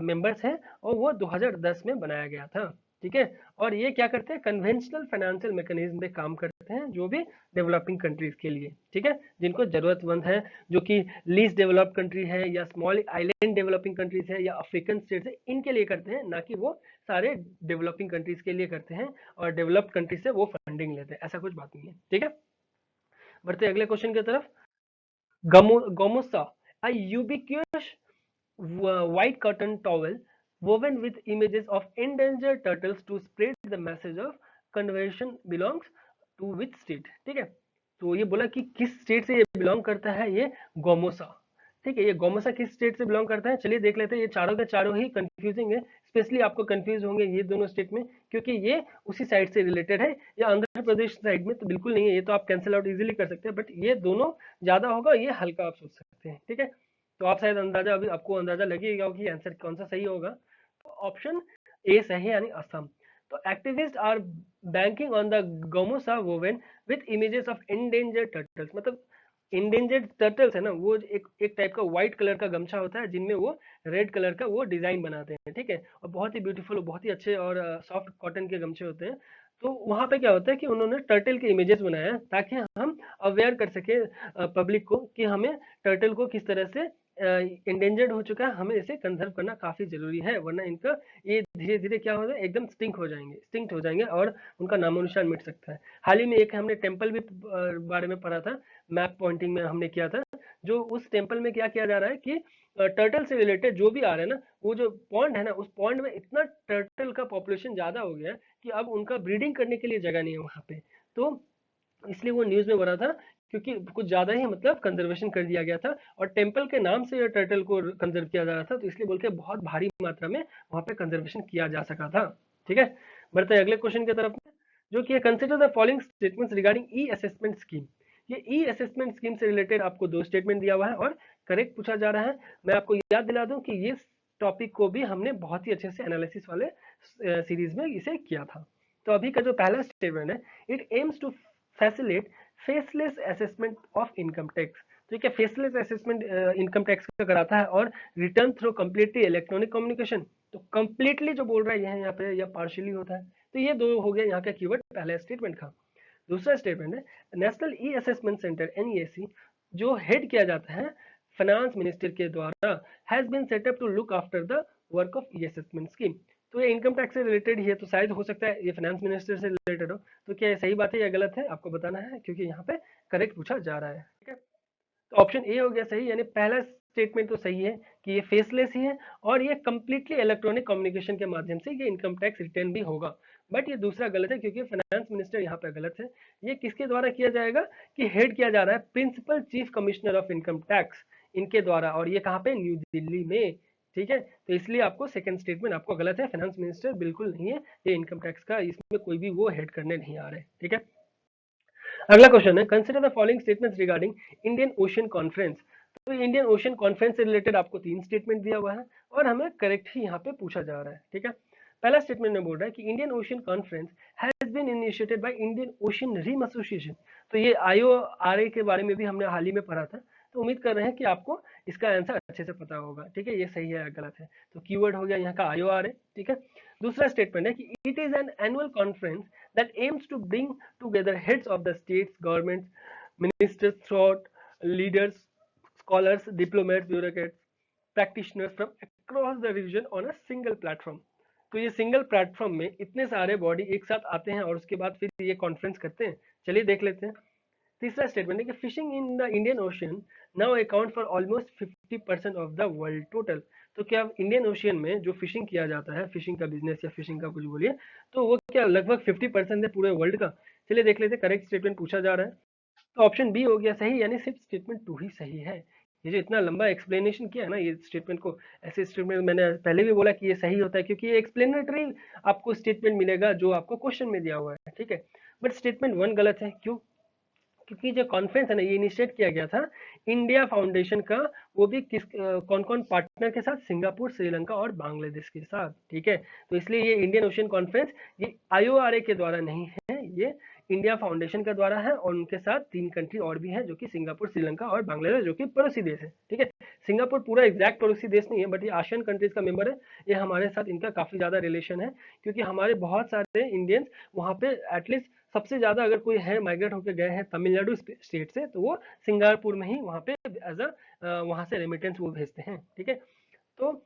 Speaker 1: मेंबर्स हैं, और वो 2010 में बनाया गया था। ठीक है, और ये क्या करते हैं, कन्वेंशनल फाइनेंशियल मैकेनिज्म पे काम करते हैं, जो भी डेवलपिंग कंट्रीज के लिए, ठीक है, जिनको जरूरतमंद है, जो कि लीस्ट डेवलप्ड कंट्री है या स्मॉल आइलैंड डेवलपिंग कंट्रीज है या अफ्रीकन स्टेट्स है, इनके लिए करते हैं, ना कि वो सारे डेवलपिंग कंट्रीज के लिए करते हैं और डेवलप्ड कंट्रीज से वो फंडिंग लेते हैं, ऐसा कुछ बात नहीं है। ठीक है, बढ़ते अगले क्वेश्चन की तरफ। गोमोसा, a ubiquitous white cotton towel woven with images of endangered turtles to spread the message of conservation belongs to which state। ठीक है, तो ये बोला कि किस स्टेट से ये बिलोंग करता है, ये गोमोसा। ठीक है, ये गोमोसा किस स्टेट से बिलोंग करता है, चलिए देख लेते हैं। ये चारों के चारों ही कंफ्यूजिंग है, स्पेशली आपको कंफ्यूज होंगे ये दोनों स्टेट में, क्योंकि ये उसी साइड से रिलेटेड है। या आंध्र प्रदेश साइड में तो बिल्कुल नहीं है, ये तो आप कैंसिल आउट इजीली कर सकते हैं, बट ये दोनों ज्यादा होगा, ये हल्का आप सोच सकते हैं। ठीक है, तो आप शायद अंदाजा, अभी आपको अंदाजा लगेगा कि आंसर कौन सा सही होगा। तो ऑप्शन ए सही है, यानी असम। तो activist are banking on the gamosa woven with images of endangered turtles, मतलब इंडेंजर्ड टर्टल्स है ना, वो एक टाइप का व्हाइट कलर का गमछा होता है, जिनमें वो रेड कलर का वो डिजाइन बनाते हैं। ठीक है, और बहुत ही ब्यूटीफुल, बहुत ही अच्छे और सॉफ्ट कॉटन के गमछे होते हैं। तो वहां पे क्या होता है कि उन्होंने टर्टल के इमेजेस बनाए हैं, ताकि हम अवेयर कर सके पब्लिक को कि हमें टर्टल को किस तरह से इंडेंजर्ड हो चुका है, हमें इसे कंजर्व करना काफी जरूरी है, वरना इनका ये धीरे धीरे क्या हो जाए, एकदम स्टिंक्ट हो जाएंगे और उनका नामो निशान मिट सकता है। हाल ही में एक हमने टेम्पल भी बारे में पढ़ा था, मैप पॉइंटिंग में हमने किया था, जो उस टेम्पल में क्या किया जा रहा है कि टर्टल से रिलेटेड जो भी आ रहे हैं ना, वो जो पॉन्ड है ना, उस पॉन्ड में इतना टर्टल का पॉपुलेशन ज्यादा हो गया है कि अब उनका ब्रीडिंग करने के लिए जगह नहीं है वहां पे। तो इसलिए वो न्यूज में बना था, क्योंकि कुछ ज्यादा ही मतलब कंजर्वेशन कर दिया गया था, और टेम्पल के नाम से टर्टल को कंजर्व किया जा रहा था, तो इसलिए बोल के बहुत भारी मात्रा में वहां पे कंजर्वेशन किया जा सका था। ठीक है, बढ़ते हैं अगले क्वेश्चन की तरफ, जो कि consider the following statements regarding E assessment scheme. ये ई असेसमेंट स्कीम से रिलेटेड आपको दो स्टेटमेंट दिया हुआ है और करेक्ट पूछा जा रहा है। मैं आपको याद दिला दूं कि ये टॉपिक को भी हमने बहुत ही अच्छे से एनालिसिस वाले सीरीज में इसे किया था। तो अभी का जो पहला स्टेटमेंट है, it aims to facilitate faceless assessment of income tax. तो क्या फेसलेस असेसमेंट इनकम टैक्स का कराता है, और return through completely electronic communication. तो कंप्लीटली जो बोल रहा है यहाँ पे, या पार्शियली होता है। तो ये दो हो गया यहाँ का कीवर्ड पहले स्टेटमेंट का। दूसरा स्टेटमेंट है, national e assessment centre NEAC, जो हेड किया जाता है फाइनेंस मिनिस्टर के द्वारा, has been set up to look after the work of e assessment scheme. तो ये इनकम टैक्स से रिलेटेड ही है, तो शायद हो सकता है ये फाइनेंस मिनिस्टर से रिलेटेड हो। तो क्या ये सही बात है या गलत है, आपको बताना है, क्योंकि यहाँ पे करेक्ट पूछा जा रहा है। ठीक है, तो ऑप्शन ए हो गया सही, यानी पहला स्टेटमेंट तो सही है कि ये फेसलेस ही है, और ये कंप्लीटली इलेक्ट्रॉनिक कम्युनिकेशन के माध्यम से ये इनकम टैक्स रिटर्न भी होगा। बट ये दूसरा गलत है, क्योंकि फाइनेंस मिनिस्टर यहाँ पे गलत है। ये किसके द्वारा किया जाएगा, कि हेड किया जा रहा है principal chief commissioner of income tax, इनके द्वारा, और ये कहाँ पे, न्यू दिल्ली में। ठीक है, तो इसलिए आपको सेकंड स्टेटमेंट आपको गलत है, फाइनेंस मिनिस्टर बिल्कुल नहीं है, ये इनकम टैक्स का इसमें कोई भी वो हेड करने नहीं आ रहे। ठीक है, अगला क्वेश्चन है, consider the following statements regarding Indian Ocean conference. तो इंडियन ओशन कॉन्फ्रेंस से रिलेटेड आपको तीन स्टेटमेंट दिया हुआ है, और हमें करेक्ट ही यहाँ पे पूछा जा रहा है। ठीक है, पहला स्टेटमेंट में बोल रहा है कि Indian Ocean conference has been initiated by Indian Ocean Rim Association. तो ये IORA के बारे में भी हमने हाल ही में पढ़ा था, तो उम्मीद कर रहे हैं कि आपको इसका आंसर अच्छे से पता होगा। ठीक है, ये सही है या गलत है, तो कीवर्ड हो गया यहाँ का IORA। ठीक है, दूसरा स्टेटमेंट है कि it is an annual conference that aims to bring together heads of the states, governments, ministers, thought leaders, scholars, diplomats, bureaucrats, practitioners from across the region on a single platform। तो ये single platform में इतने सारे body एक साथ आते हैं और उसके बाद फिर ये कॉन्फ्रेंस करते हैं। चलिए देख लेते हैं। तीसरा स्टेटमेंट है कि fishing in the Indian ocean now account for almost 50% of the world total. तो क्या इंडियन ओशियन में जो फिशिंग किया जाता है, फिशिंग का बिजनेस या फिशिंग का कुछ बोलिए, तो वो क्या लगभग 50% है पूरे वर्ल्ड का। चलिए देख लेते हैं, करेक्ट स्टेटमेंट पूछा जा रहा है। तो ऑप्शन बी हो गया सही, यानी सिर्फ स्टेटमेंट 2 ही सही है, ये जो इतना लंबा एक्सप्लेनेशन किया है ना ये स्टेटमेंट को, ऐसे स्टेटमेंट मैंने पहले भी बोला कि ये सही होता है क्योंकि ये एक्सप्लेनेटरी आपको स्टेटमेंट मिलेगा जो आपको क्वेश्चन में दिया हुआ है, ठीक है। बट स्टेटमेंट 1 गलत है, क्यों? क्योंकि जो कॉन्फ्रेंस है ना ये इनिशिएट किया गया था इंडिया फाउंडेशन का, वो भी किस कौन कौन पार्टनर के साथ, सिंगापुर, श्रीलंका और बांग्लादेश के साथ, ठीक है। तो इसलिए ये इंडियन ओशियन कॉन्फ्रेंस ये IORA के द्वारा नहीं है, ये इंडिया फाउंडेशन का द्वारा है, और उनके साथ 3 कंट्री और भी हैं जो कि सिंगापुर, श्रीलंका और बांग्लादेश, जो कि पड़ोसी देश है, ठीक है। सिंगापुर पूरा एग्जैक्ट पड़ोसी देश नहीं है, बट ये आसियान कंट्रीज का मेंबर है। ये हमारे साथ इनका काफी ज्यादा रिलेशन है, क्योंकि हमारे बहुत सारे इंडियंस वहाँ पे एटलीस्ट सबसे ज्यादा अगर कोई है माइग्रेट होकर गए हैं तमिलनाडु स्टेट से, तो वो सिंगापुर में ही वहाँ पे एज अ वहाँ से रेमिटेंस वो भेजते हैं, ठीक है। तो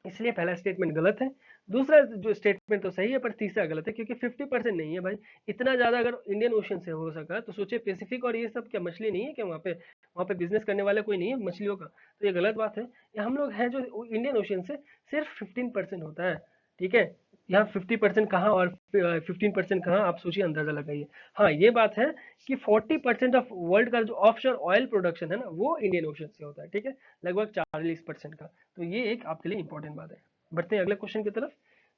Speaker 1: इसलिए पहला स्टेटमेंट गलत है। दूसरा जो स्टेटमेंट तो सही है, पर तीसरा गलत है, क्योंकि 50% नहीं है भाई। इतना ज्यादा अगर इंडियन ओशन से हो सका तो सोचे पैसिफिक और ये सब क्या मछली नहीं है क्या? वहाँ पे बिजनेस करने वाला कोई नहीं है मछलियों का? तो ये गलत बात है। ये हम लोग हैं जो इंडियन ओशन से सिर्फ 15% होता है, ठीक है। यहाँ 50% कहाँ और 15% कहाँ, आप सोचिए, अंदाजा लगाइए। हाँ, ये बात है कि 40% ऑफ वर्ल्ड का जो ऑफशोर ऑयल प्रोडक्शन है ना, वो इंडियन ओशन से होता है, ठीक है, लगभग 40% का। तो ये एक आपके लिए इंपॉर्टेंट बात है। बढ़ते हैं अगले क्वेश्चन की तरफ,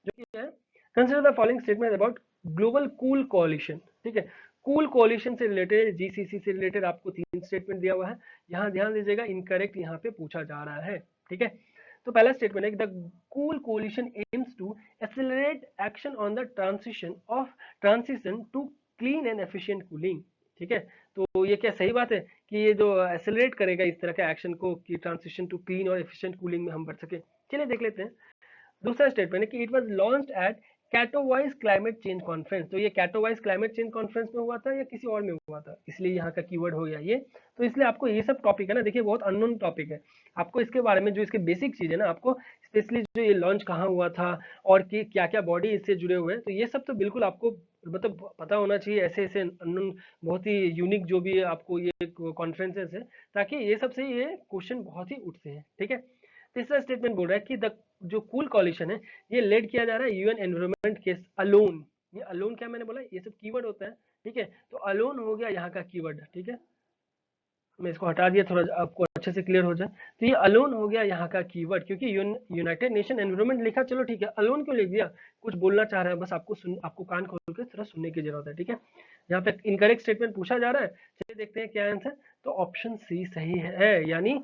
Speaker 1: जो कि है consider the following statement about global cool coalition, ठीक है। कूल कोalition से रिलेटेड, GCC से रिलेटेड आपको 3 स्टेटमेंट दिया हुआ है। यहाँ ध्यान दीजिएगा, इनकरेक्ट यहाँ पे पूछा जा रहा है, ठीक है। तो पहला स्टेटमेंट है, the cool coalition aims to accelerate action on the transition to clean and efficient cooling, ठीक है। तो ये क्या सही बात है कि ये जो एक्सेलरेट करेगा इस तरह के एक्शन को कि ट्रांसिशन टू क्लीन और एफिशिएंट कूलिंग में हम बढ़ सके? चलिए देख लेते हैं। दूसरा स्टेटमेंट है कि it was launched at Katowice climate change conference. तो ये कैटोवाइज क्लाइमेट चेंज कॉन्फ्रेंस में हुआ था या किसी और में हुआ था, इसलिए यहाँ का कीवर्ड हो गया ये। तो इसलिए आपको ये सब टॉपिक है ना, देखिए बहुत अननोन टॉपिक है। आपको इसके बारे में जो इसके बेसिक चीज है ना, आपको स्पेशली जो ये लॉन्च कहाँ हुआ था और कि क्या क्या बॉडी इससे जुड़े हुए हैं, तो ये सब तो बिल्कुल आपको मतलब पता होना चाहिए। ऐसे ऐसे अननोन बहुत ही यूनिक जो भी आपको ये कॉन्फ्रेंसेस है, ताकि ये सबसे ये क्वेश्चन बहुत ही उठते हैं, ठीक है। तीसरा स्टेटमेंट बोल रहा है कि द जो कूल कॉलिशन है ये लेड किया जा रहा है यूएन एनवायरनमेंट केस अलोन। ये अलोन क्या मैंने बोला, ये सब कीवर्ड होता है, ठीक है। तो अलोन हो गया यहाँ का कीवर्ड, ठीक है। मैं इसको हटा दिया थोड़ा आपको अच्छे से क्लियर हो जाए। तो ये अलोन हो गया यहाँ का कीवर्ड, क्योंकि यूनाइटेड नेशन एनवायरनमेंट लिखा, चलो ठीक है, अलोन क्यों लिख दिया? कुछ बोलना चाह रहा है, बस आपको कान खोल के थोड़ा सुनने की जरूरत है, ठीक है। यहाँ पे इनकरेक्ट स्टेटमेंट पूछा जा रहा है, चलिए देखते हैं क्या आंसर। तो ऑप्शन सी सही है, यानी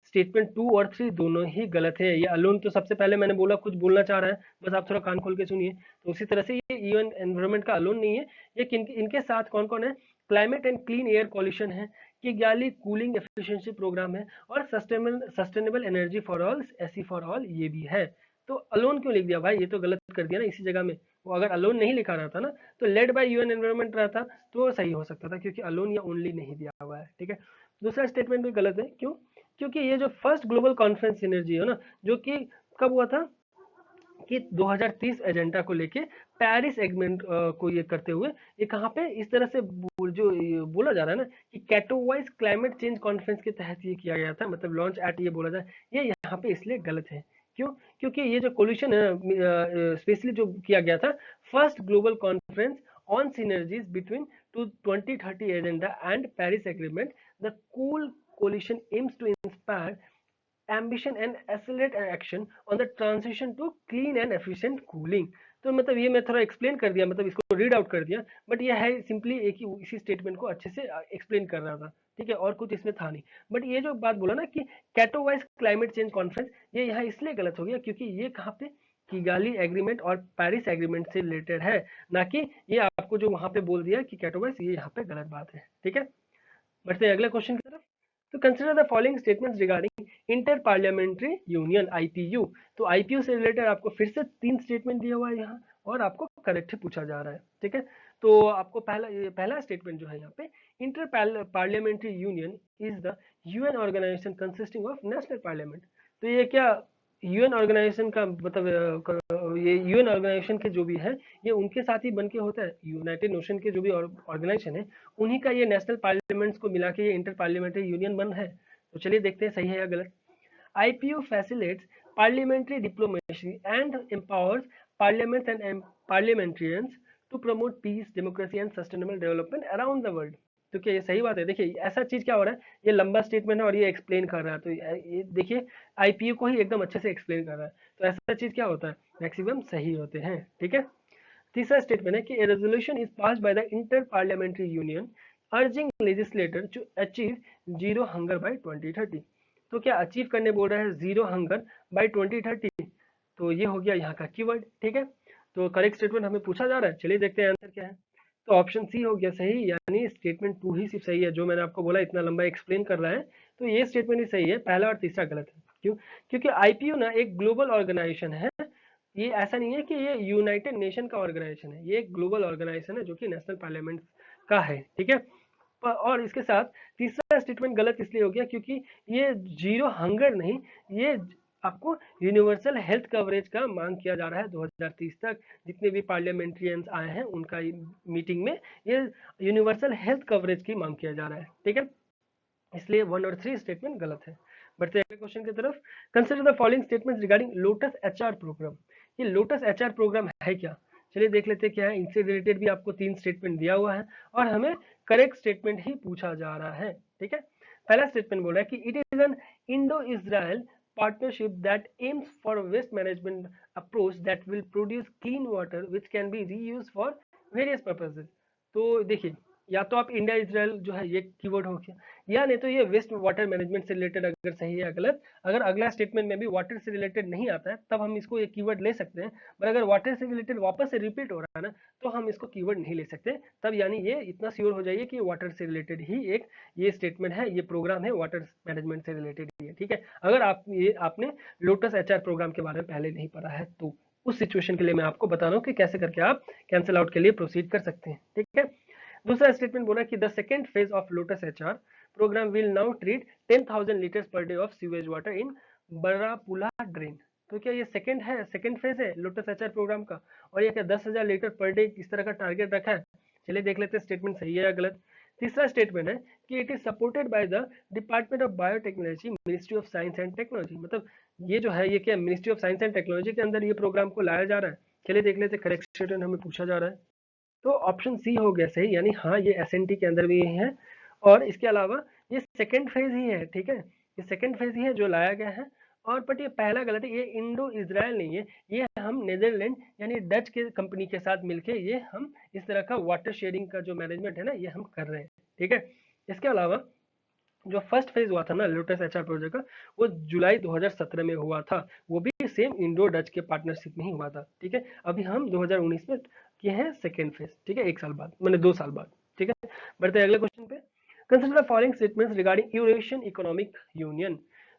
Speaker 1: स्टेटमेंट 2 और 3 दोनों ही गलत है। ये अलोन तो सबसे पहले मैंने बोला कुछ बोलना चाह रहा है, बस आप थोड़ा कान खोल के सुनिए। तो उसी तरह से ये यूएन एनवायरनमेंट का अलोन नहीं है, ये इनके साथ कौन कौन है? Climate and clean air coalition है, किगाली कूलिंग एफिशिएंसी प्रोग्राम है, और sustainable energy for all, AC for all, ये भी है। तो अलोन क्यों लिख दिया भाई? ये तो गलत कर दिया ना इसी जगह में। वो अगर अलोन नहीं लिखा रहता ना, तो लेड बाय यूएन एनवायरनमेंट रहता तो सही हो सकता था, क्योंकि अलोन या ओनली नहीं दिया हुआ है, ठीक है। दूसरा स्टेटमेंट भी गलत है, क्यों? क्योंकि ये जो फर्स्ट ग्लोबल कॉन्फ्रेंस सिनर्जी है ना, जो कि कब हुआ था कि 2030 एजेंडा को लेके पेरिस एग्रीमेंट को ये करते हुए, ये कहाँ पे इस तरह से जो ये बोला जा रहा है ना कि कैटोवाइज क्लाइमेट चेंज कॉन्फ्रेंस के तहत ये किया गया था, मतलब लॉन्च एट ये बोला जाए, ये यहाँ पे इसलिए गलत है। क्यों? क्योंकि ये जो कोल्यूशन है स्पेशली जो किया गया था first global conference on synergies between 2030 agenda and Paris agreement, the cool coalition aims to inspire ambition and accelerate action on the transition to clean and efficient cooling। तो मतलब ये मैं थोड़ा एक्सप्लेन कर दिया, मतलब इसको रीड आउट कर दिया, बट ये है सिंपली एक ही इसी स्टेटमेंट को अच्छे से एक्सप्लेन कर रहा था, ठीक है, और कुछ इसमें था नहीं। बट ये जो बात बोला ना कि कैटोवाइज क्लाइमेट चेंज कॉन्फ्रेंस, ये यहाँ इसलिए गलत हो गया क्योंकि ये कहाँ पे किगाली एग्रीमेंट और पेरिस एग्रीमेंट से रिलेटेड है, ना कि ये आपको जो वहां पे बोल दिया कि कैटोवाइज, ये यहाँ पे गलत बात है, ठीक है। बढ़ते हैं अगले क्वेश्चन की तरफ। तो consider the following statements regarding inter parliamentary union, IPU। तो IPU से रिलेटेड आपको फिर से 3 स्टेटमेंट दिया हुआ है यहाँ, और आपको करेक्ट पूछा जा रहा है, ठीक है। तो आपको पहला स्टेटमेंट जो है यहाँ पे, inter parliamentary union is the UN organisation consisting of national parliament. तो ये क्या यूएन ऑर्गेनाइजेशन का मतलब ये यूएन ऑर्गेनाइजेशन के जो भी है, ये उनके साथ ही बन के होता है। यूनाइटेड नेशन के जो भी ऑर्गेनाइजेशन है, उन्हीं का ये नेशनल पार्लियामेंट्स को मिला के ये इंटर पार्लियामेंट्री यूनियन बन है। तो चलिए देखते हैं सही है या गलत। IPU facilitates parliamentary diplomacy and empowers parliaments and parliamentarians to promote peace, democracy and sustainable development around the world। तो क्या ये सही बात है? देखिए ऐसा चीज क्या हो रहा है, ये लंबा स्टेटमेंट है और ये एक्सप्लेन कर रहा है, तो ये देखिए आईपीयू को ही एकदम अच्छे से एक्सप्लेन कर रहा है, तो ऐसा चीज क्या होता है, मैक्सिमम सही होते हैं। ठीक है। तीसरा स्टेटमेंट है कि a resolution is passed by the inter parliamentary union urging legislator to achieve zero hunger by 2030। तो क्या अचीव करने बोल रहा है जीरो हंगर बाय 2030, तो ये हो गया यहाँ का कीवर्ड। ठीक है। तो करेक्ट स्टेटमेंट हमें पूछा जा रहा है, चलिए देखते हैं आंसर क्या है। तो ऑप्शन सी हो गया सही, यानी स्टेटमेंट टू ही सिर्फ सही है, जो मैंने आपको बोला इतना लंबा एक्सप्लेन कर रहा है, तो ये स्टेटमेंट ही सही है, पहला और तीसरा गलत है। क्यों? क्योंकि आईपीयू ना एक ग्लोबल ऑर्गेनाइजेशन है, ये ऐसा नहीं है कि ये यूनाइटेड नेशन का ऑर्गेनाइजेशन है, ये एक ग्लोबल ऑर्गेनाइजेशन है जो कि नेशनल पार्लियामेंट का है। ठीक है। और इसके साथ तीसरा स्टेटमेंट गलत इसलिए हो गया क्योंकि ये जीरो हंगर नहीं, ये आपको यूनिवर्सल हेल्थ कवरेज का मांग किया जा रहा है 2030 तक। जितने भी पार्लियामेंट्रियंस आए हैं उनका मीटिंग में ये यूनिवर्सल हेल्थ कवरेज की मांग किया जा रहा है। ठीक है। इसलिए 1 और 3 स्टेटमेंट गलत है। बढ़ते हैं अगले क्वेश्चन की तरफ। Consider the following statements regarding lotus HR programme. ये लोटस एचआर प्रोग्राम है क्या? चलिए देख लेते हैं क्या है। इनसे रिलेटेड भी आपको 3 स्टेटमेंट दिया हुआ है और हमें करेक्ट स्टेटमेंट ही पूछा जा रहा है। ठीक है। पहला स्टेटमेंट बोल रहा है कि it is an Indo Israel partnership that aims for a waste management approach that will produce clean water which can be reused for various purposes। तो देखिए, या तो आप इंडिया इजराइल जो है ये कीवर्ड हो गया, या नहीं तो ये वेस्ट वाटर मैनेजमेंट से रिलेटेड अगर सही है या गलत। अगर अगला स्टेटमेंट में भी वाटर से रिलेटेड नहीं आता है तब हम इसको ये कीवर्ड ले सकते हैं, पर अगर वाटर से रिलेटेड वापस से रिपीट हो रहा है ना, तो हम इसको कीवर्ड नहीं ले सकते। तब यानी ये इतना श्योर हो जाइए कि वाटर से रिलेटेड ही एक ये स्टेटमेंट है, ये प्रोग्राम है वाटर मैनेजमेंट से रिलेटेड ही है। ठीक है। अगर आपने लोटस एचआर प्रोग्राम के बारे में पहले नहीं पढ़ा है तो उस सिचुएशन के लिए मैं आपको बता रहा हूँ कि कैसे करके आप कैंसिल आउट के लिए प्रोसीड कर सकते हैं। ठीक है। दूसरा स्टेटमेंट बोला कि the second phase of Lotus HR program will now treat 10,000 litres per day of sewage water in Barapullah drain. तो क्या ये सेकेंड है, सेकेंड फेज है लोटस एचआर प्रोग्राम का, और ये क्या 10,000 लीटर पर डे इस तरह का टारगेट रखा है? चलिए देख लेते हैं स्टेटमेंट सही है या गलत। तीसरा स्टेटमेंट है कि it is supported by the department of biotechnology ministry of science and technology. मतलब ये जो है ये क्या ministry of science and technology के अंदर ये प्रोग्राम को लाया जा रहा है। चलिए देख लेते हैं करेक्ट स्टेटमेंट हमें पूछा जा रहा है। तो ऑप्शन सी हो गया सही, यानी हाँ ये एसएनटी के अंदर भी है, और इसके अलावा ये सेकेंड फेज ही है। ठीक है। ये सेकेंड फेज ही है जो लाया गया है, और बट ये पहला गलत है, ये इंडो इजराइल नहीं है, ये हम नेदरलैंड यानी डच के कंपनी के साथ मिलके ये हम इस तरह का वाटर शेयरिंग का जो मैनेजमेंट है ना ये हम कर रहे हैं। ठीक है। इसके अलावा जो फर्स्ट फेज हुआ था ना लोटस एचआर प्रोजेक्ट का, वो जुलाई 2017 में हुआ था, वो भी सेम इंडो डच के पार्टनरशिप में ही हुआ था। ठीक है। अभी हम 2019 में किए हैं सेकेंड फेज। ठीक है। 1 साल बाद, मैंने 2 साल बाद। ठीक है। बढ़ते हैं अगले क्वेश्चन पे। Consider the following statements regarding Eurasian economic union.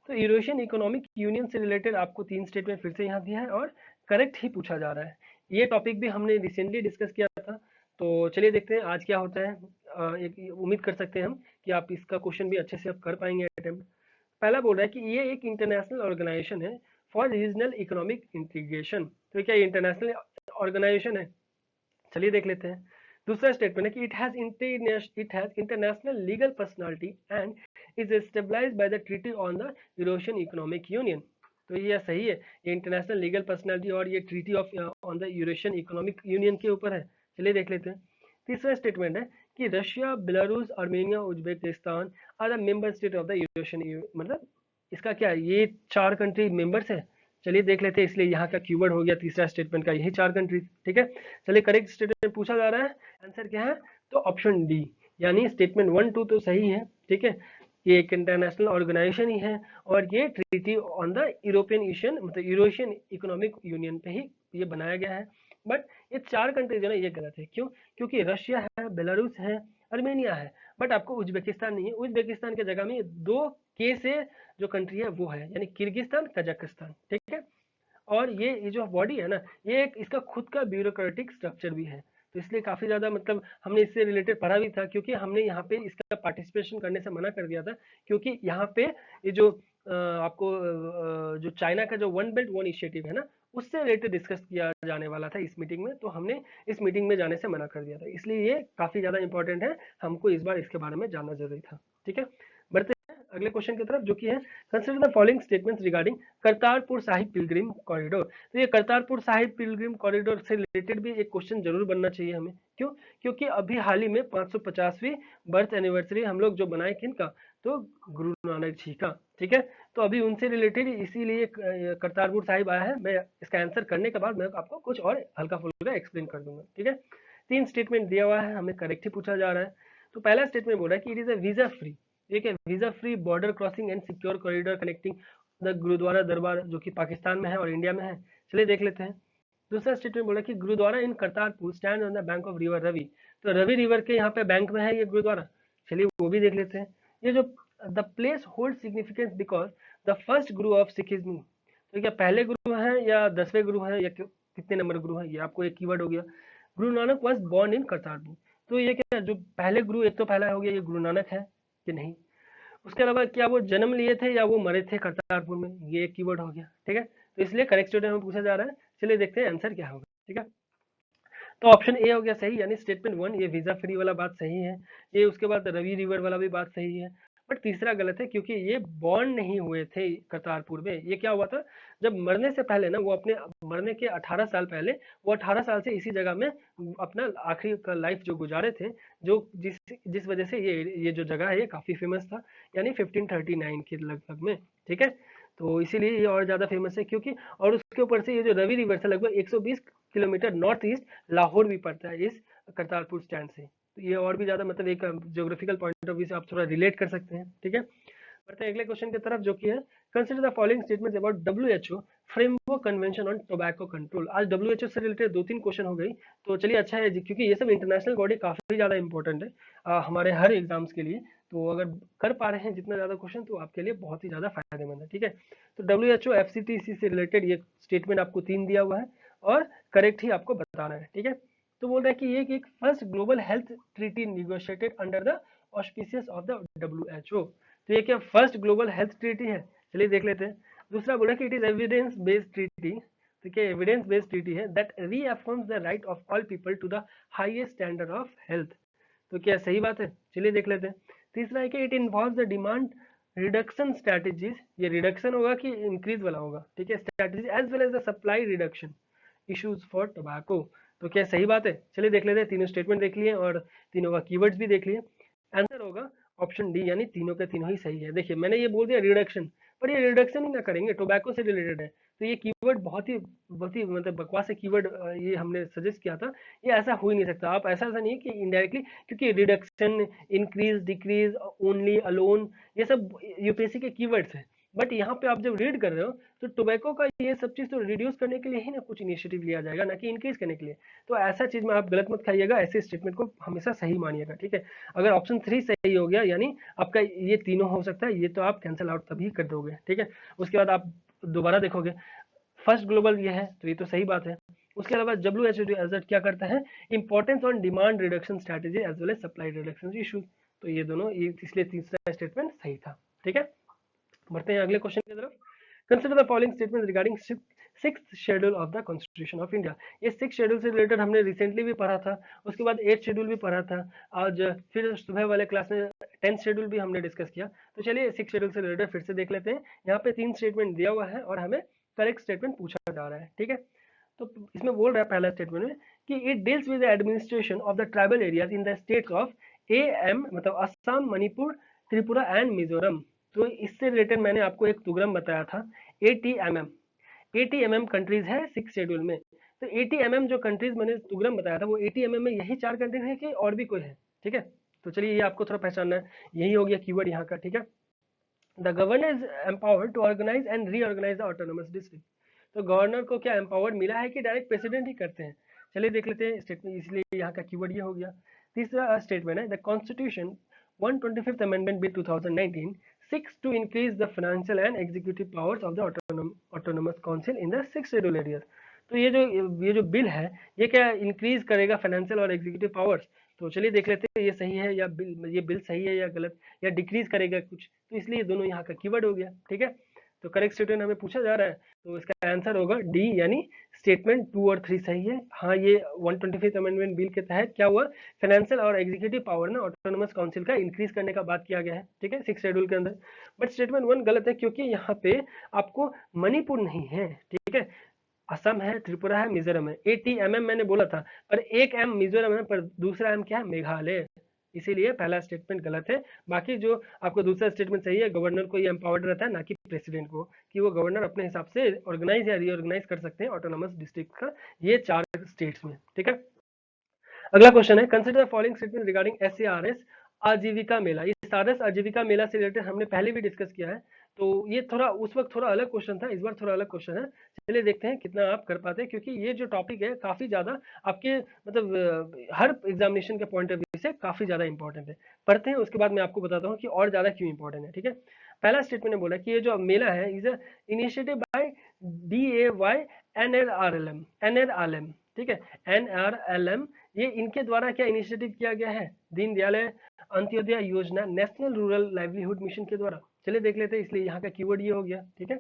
Speaker 1: तो यूरेशियन इकोनॉमिक यूनियन से रिलेटेड आपको 3 स्टेटमेंट फिर से यहाँ दिया है और करेक्ट ही पूछा जा रहा है। ये टॉपिक भी हमने रिसेंटली डिस्कस किया था, तो चलिए देखते हैं आज क्या होता है। उम्मीद कर सकते हैं हम कि आप इसका क्वेश्चन भी अच्छे से आप कर पाएंगे अटेम्प्ट। पहला बोल रहा है कि ये एक इंटरनेशनल ऑर्गेनाइजेशन है फॉर रीजनल इकोनॉमिक इंटीग्रेशन। तो क्या ये इंटरनेशनल ऑर्गेनाइजेशन है? चलिए देख लेते हैं। दूसरा स्टेटमेंट है कि it has international legal personality and is stabilised by the treaty on the Eurasian economic union. तो ये सही है, ये इंटरनेशनल लीगल पर्सनालिटी और ये treaty of on the Eurasian economic union के ऊपर है। चलिए देख लेते हैं। तीसरा स्टेटमेंट है कि Russia, Belarus, Armenia, Uzbekistan are the member state of the Eurasian, मतलब इसका क्या है, ये 4 कंट्री मेंबर्स है। चलिए देख लेते हैं, इसलिए यहाँ का कीवर्ड हो गया तीसरा स्टेटमेंट का यही 4 कंट्रीज। ठीक है। चलिए करेक्ट स्टेटमेंट पूछा जा रहा है, आंसर क्या है? तो ऑप्शन डी, यानी स्टेटमेंट 1, 2 तो सही है। ठीक है। ये एक इंटरनेशनल ऑर्गेनाइजेशन ही है और ये treaty on the European union मतलब यूरोशियन इकोनॉमिक यूनियन पे ही ये बनाया गया है। बट ये 4 कंट्रीज है ना ये गलत है। क्यों? क्योंकि रशिया है, बेलारूस है, अर्मेनिया है, बट आपको उज्बेकिस्तान नहीं है। उज्बेकिस्तान के जगह में 2 के से जो कंट्री है वो है, यानी किर्गिस्तान, कजाकिस्तान। ठीक है। और ये जो बॉडी है ना, ये एक इसका खुद का ब्यूरोक्रेटिक स्ट्रक्चर भी है, तो इसलिए काफी ज्यादा मतलब हमने इससे रिलेटेड पढ़ा भी था, क्योंकि हमने यहाँ पे इसका पार्टिसिपेशन करने से मना कर दिया था, क्योंकि यहाँ पे ये जो आपको जो चाइना का जो वन बेल्ट वन इनिशिएटिव है ना, उससे रिलेटेड डिस्कस किया जाने वाला था इस मीटिंग में, तो हमने इस मीटिंग में जाने से मना कर दिया था। इसलिए ये काफी ज्यादा इंपॉर्टेंट है, हमको इस बार इसके बारे में जानना जरूरी था। ठीक है। बढ़ते अगले क्वेश्चन की तरफ, जो कि है consider the following statements regarding Kartarpur Sahib Pilgrim corridor. तो ये करतारपुर साहिब पिलग्रिम कॉरिडोर से रिलेटेड भी एक क्वेश्चन जरूर बनना चाहिए हमें। क्यों? क्योंकि अभी हाल ही में 550वीं बर्थ एनिवर्सरी हम लोग जो बनाए किनका, तो गुरु नानक जी का। ठीक है, तो अभी उनसे रिलेटेड इसीलिए करतारपुर साहिब आया है। मैं इसका आंसर करने के बाद मैं आपको कुछ और हल्का फुल्का एक्सप्लेन कर दूंगा। ठीक है, 3 स्टेटमेंट दिया हुआ है, हमें करेक्ट ही पूछा जा रहा है। तो पहला स्टेटमेंट बोल रहा है कि it is a visa free, ठीक है, visa free border crossing and secure corridor connecting the Gurdwara Darbar, जो कि पाकिस्तान में है और इंडिया में है। चलिए देख लेते हैं। दूसरा स्टेटमेंट बोला कि gurdwara in Kartarpur stand on the bank of river Ravi. तो रवि रिवर के यहाँ पे बैंक में है ये गुरुद्वारा। चलिए वो भी देख लेते हैं। ये जो the place hold significance because the first Guru of Sikhism. तो क्या पहले गुरु हैं या 10वें गुरु हैं या कितने नंबर गुरु हैं, ये आपको एक कीवर्ड हो गया। Guru Nanak was born in Kartarpur. तो ये क्या, जो पहले गुरु, एक तो पहला हो गया ये गुरु नानक है कि नहीं। उसके अलावा क्या वो जन्म लिए थे या वो मरे थे करतारपुर में, ये एक कीवर्ड हो गया। ठीक है, तो इसलिए करेक्ट स्टेटमेंट में पूछा जा रहा है। चलिए देखते हैं आंसर क्या होगा। ठीक है, तो ऑप्शन ए हो गया सही, यानी स्टेटमेंट 1 ये वीजा फ्री वाला बात सही है। ये उसके बाद रवि रिवर वाला भी बात सही है। बट तीसरा गलत है, क्योंकि ये बॉर्न नहीं हुए थे करतारपुर में। ये क्या हुआ था, जब मरने से पहले ना, वो अपने मरने के 18 साल पहले, वो 18 साल से इसी जगह में अपना आखिरी का लाइफ जो गुजारे थे, जो जिस जिस वजह से ये जो जगह है ये काफी फेमस था, यानी 1539 के लगभग में। ठीक है, तो इसीलिए ये और ज्यादा फेमस है, क्योंकि और उसके ऊपर से ये जो रवि रिवर से लगभग 120 किलोमीटर नॉर्थ ईस्ट लाहौर भी पड़ता है इस करतारपुर स्टैंड से। तो ये और भी ज्यादा मतलब एक ज्योग्राफिकल पॉइंट ऑफ व्यू से आप थोड़ा रिलेट कर सकते हैं। ठीक है, बढ़ते हैं अगले क्वेश्चन की तरफ, जो कि है consider the following statements about WHO framework convention on tobacco control. आज डब्ल्यूएचओ से रिलेटेड 2-3 क्वेश्चन हो गई। तो चलिए अच्छा है जी, क्योंकि ये सब इंटरनेशनल बॉडी काफी ज्यादा इंपॉर्टेंट है हमारे हर एग्जाम्स के लिए। तो अगर कर पा रहे हैं जितना ज्यादा क्वेश्चन, तो आपके लिए बहुत ही ज्यादा फायदेमंद है। ठीक है, तो डब्ल्यूएचओ एफसीटीसी से रिलेटेड ये स्टेटमेंट आपको 3 दिया हुआ है और करेक्ट ही आपको बताना है। ठीक है, तो बोल रहा है कि ये एक first global health treaty negotiated under the auspicious of the WHO. तो ये क्या फर्स्ट ग्लोबल हेल्थ ट्रीटी है, चलिए देख लेते हैं। दूसरा बोला कि it is evidence based treaty. तो क्या एविडेंस बेस्ड ट्रीटी है that reaffirms the right of all people to the highest standard of health. तो क्या सही बात है, चलिए देख लेते हैं। तीसरा है कि it involves the demand reduction strategies. ये रिडक्शन होगा कि इंक्रीज वाला होगा, ठीक है, strategy as well as the supply reduction issues for tobacco. तो क्या सही बात है, चलिए देख लेते हैं। तीनों स्टेटमेंट देख लिए और तीनों का कीवर्ड्स भी देख लिए। आंसर होगा ऑप्शन डी, यानी तीनों के तीनों ही सही है। देखिए मैंने ये बोल दिया रिडक्शन, पर ये रिडक्शन ही ना करेंगे, टोबैको से रिलेटेड है। तो ये कीवर्ड बहुत ही मतलब बकवास है कीवर्ड, ये हमने सजेस्ट किया था। ये ऐसा हो ही नहीं सकता। आप ऐसा नहीं है कि इनडायरेक्टली, क्योंकि reduction, increase, decrease, only, alone, ये सब यूपीएससी के कीवर्ड्स हैं। बट यहाँ पे आप जब रीड कर रहे हो, तो टोबैको का ये सब चीज तो रिड्यूस करने के लिए ही ना कुछ इनिशिएटिव लिया जाएगा, ना कि इंक्रीज करने के लिए। तो ऐसा चीज में आप गलत मत खाइएगा, ऐसे स्टेटमेंट को हमेशा सही मानिएगा। ठीक है, अगर ऑप्शन 3 सही हो गया, यानी आपका ये तीनों हो सकता है, ये तो आप कैंसिल आउट तभी कर दोगे। ठीक है, उसके बाद आप दोबारा देखोगे फर्स्ट ग्लोबल ये है, तो ये तो सही बात है। उसके अलावा डब्ल्यूएचओ क्या करता है, importance on demand reduction strategy as well as supply reduction issue. तो ये दोनों, ये इसलिए तीसरा स्टेटमेंट सही था। ठीक है, बढ़ते हैं अगले क्वेश्चन की तरफ। Consider the following statement regarding sixth schedule of the constitution of India. ये सिक्स शेड्यूल से रिलेटेड हमने रिसेंटली भी पढ़ा था, उसके बाद 8th शेड्यूल भी पढ़ा था। आज फिर सुबह वाले क्लास में 10th शेड्यूल भी हमने डिस्कस किया। तो चलिए 6 शेड्यूल से रिलेटेड फिर से देख लेते हैं। यहाँ पे 3 स्टेटमेंट दिया हुआ है और हमें करेक्ट स्टेटमेंट पूछा जा रहा है। ठीक है, तो इसमें बोल रहा है पहला स्टेटमेंट में कि it deals with the administration of the tribal areas in the states of AM, मतलब असम, मणिपुर, त्रिपुरा एंड मिजोरम। तो इससे रिलेटेड मैंने आपको एक तुगरम बताया था, ATMM कंट्रीज है 6 शेड्यूल में। तो ATMM जो कंट्रीज मैंने तुगरम बताया था, वो ATMM में यही 4 कंट्रीज है कि और भी कोई है। ठीक है, तो चलिए ये आपको थोड़ा पहचानना है, यही हो गया कीवर्ड यहाँ का। ठीक है, the governor is empowered to organise and reorganise the autonomous district. तो गवर्नर को क्या एम्पावर्ड मिला है कि डायरेक्ट प्रेसिडेंट ही करते हैं। चलिए देख लेते हैं स्टेटमेंट, इसलिए यहाँ का कीवर्ड ये हो गया। तीसरा स्टेटमेंट है the constitution 125th amendment bill 2019 seeks to increase the financial and executive powers of the autonomous council in the 6 scheduled areas। तो ये जो बिल है, ये क्या इंक्रीज करेगा फाइनेंशियल और एग्जीक्यूटिव पावर्स। तो चलिए देख लेते हैं ये सही है या ये बिल सही है या गलत, या डिक्रीज करेगा कुछ। तो इसलिए दोनों यहाँ का कीवर्ड हो गया। ठीक है, तो करेक्ट स्टेटमेंट हमें पूछा जा रहा है, तो इसका आंसर होगा डी, यानी स्टेटमेंट 2 और 3 सही है। हाँ, ये 125th अमेंडमेंट बिल के तहत क्या हुआ, फाइनेंशियल और एग्जीक्यूटिव पावर ना ऑटोनोमस काउंसिल का इंक्रीज करने का बात किया गया है, ठीक है, 6 शेड्यूल के अंदर। बट स्टेटमेंट 1 गलत है, क्योंकि यहाँ पे आपको मणिपुर नहीं है, ठीक है, असम है, त्रिपुरा है, मिजोरम है। ATMM मैंने बोला था, पर एक एम मिजोरम है, पर दूसरा एम क्या है, मेघालय। इसीलिए पहला स्टेटमेंट गलत है। बाकी जो आपको दूसरा स्टेटमेंट सही है, गवर्नर को ये एम्पावर्ड रहता है, ना कि प्रेसिडेंट को, कि वो गवर्नर अपने हिसाब से ऑर्गेनाइज या रीऑर्गेनाइज कर सकते हैं ऑटोनोमस डिस्ट्रिक्ट का, ये 4 स्टेट्स में, ठीक है। अगला क्वेश्चन है, consider the following statement regarding SARS आजीविका मेला। ये सारस आजीविका मेला से रिलेटेड हमने पहले भी डिस्कस किया है, तो ये थोड़ा उस वक्त थोड़ा अलग क्वेश्चन था, इस बार थोड़ा अलग क्वेश्चन है। चलिए देखते हैं कितना आप कर पाते हैं, क्योंकि ये जो टॉपिक है काफी ज्यादा आपके मतलब हर एग्जामिनेशन के पॉइंट ऑफ व्यू से काफी ज्यादा इंपॉर्टेंट है। पढ़ते हैं, उसके बाद मैं आपको बताता हूँ कि और ज्यादा क्यों इंपॉर्टेंट है, ठीक है। पहला स्टेटमेंट ने बोला कि ये जो मेला है is initiative by DAY NRLM, ठीक है, NRLM, ये इनके द्वारा क्या इनिशिएटिव किया गया है, दीनदयाल अंत्योदय योजना नेशनल रूरल लाइवलीहुड मिशन के द्वारा। चलिए देख लेते हैं, इसलिए यहाँ का कीवर्ड ये हो गया, ठीक है।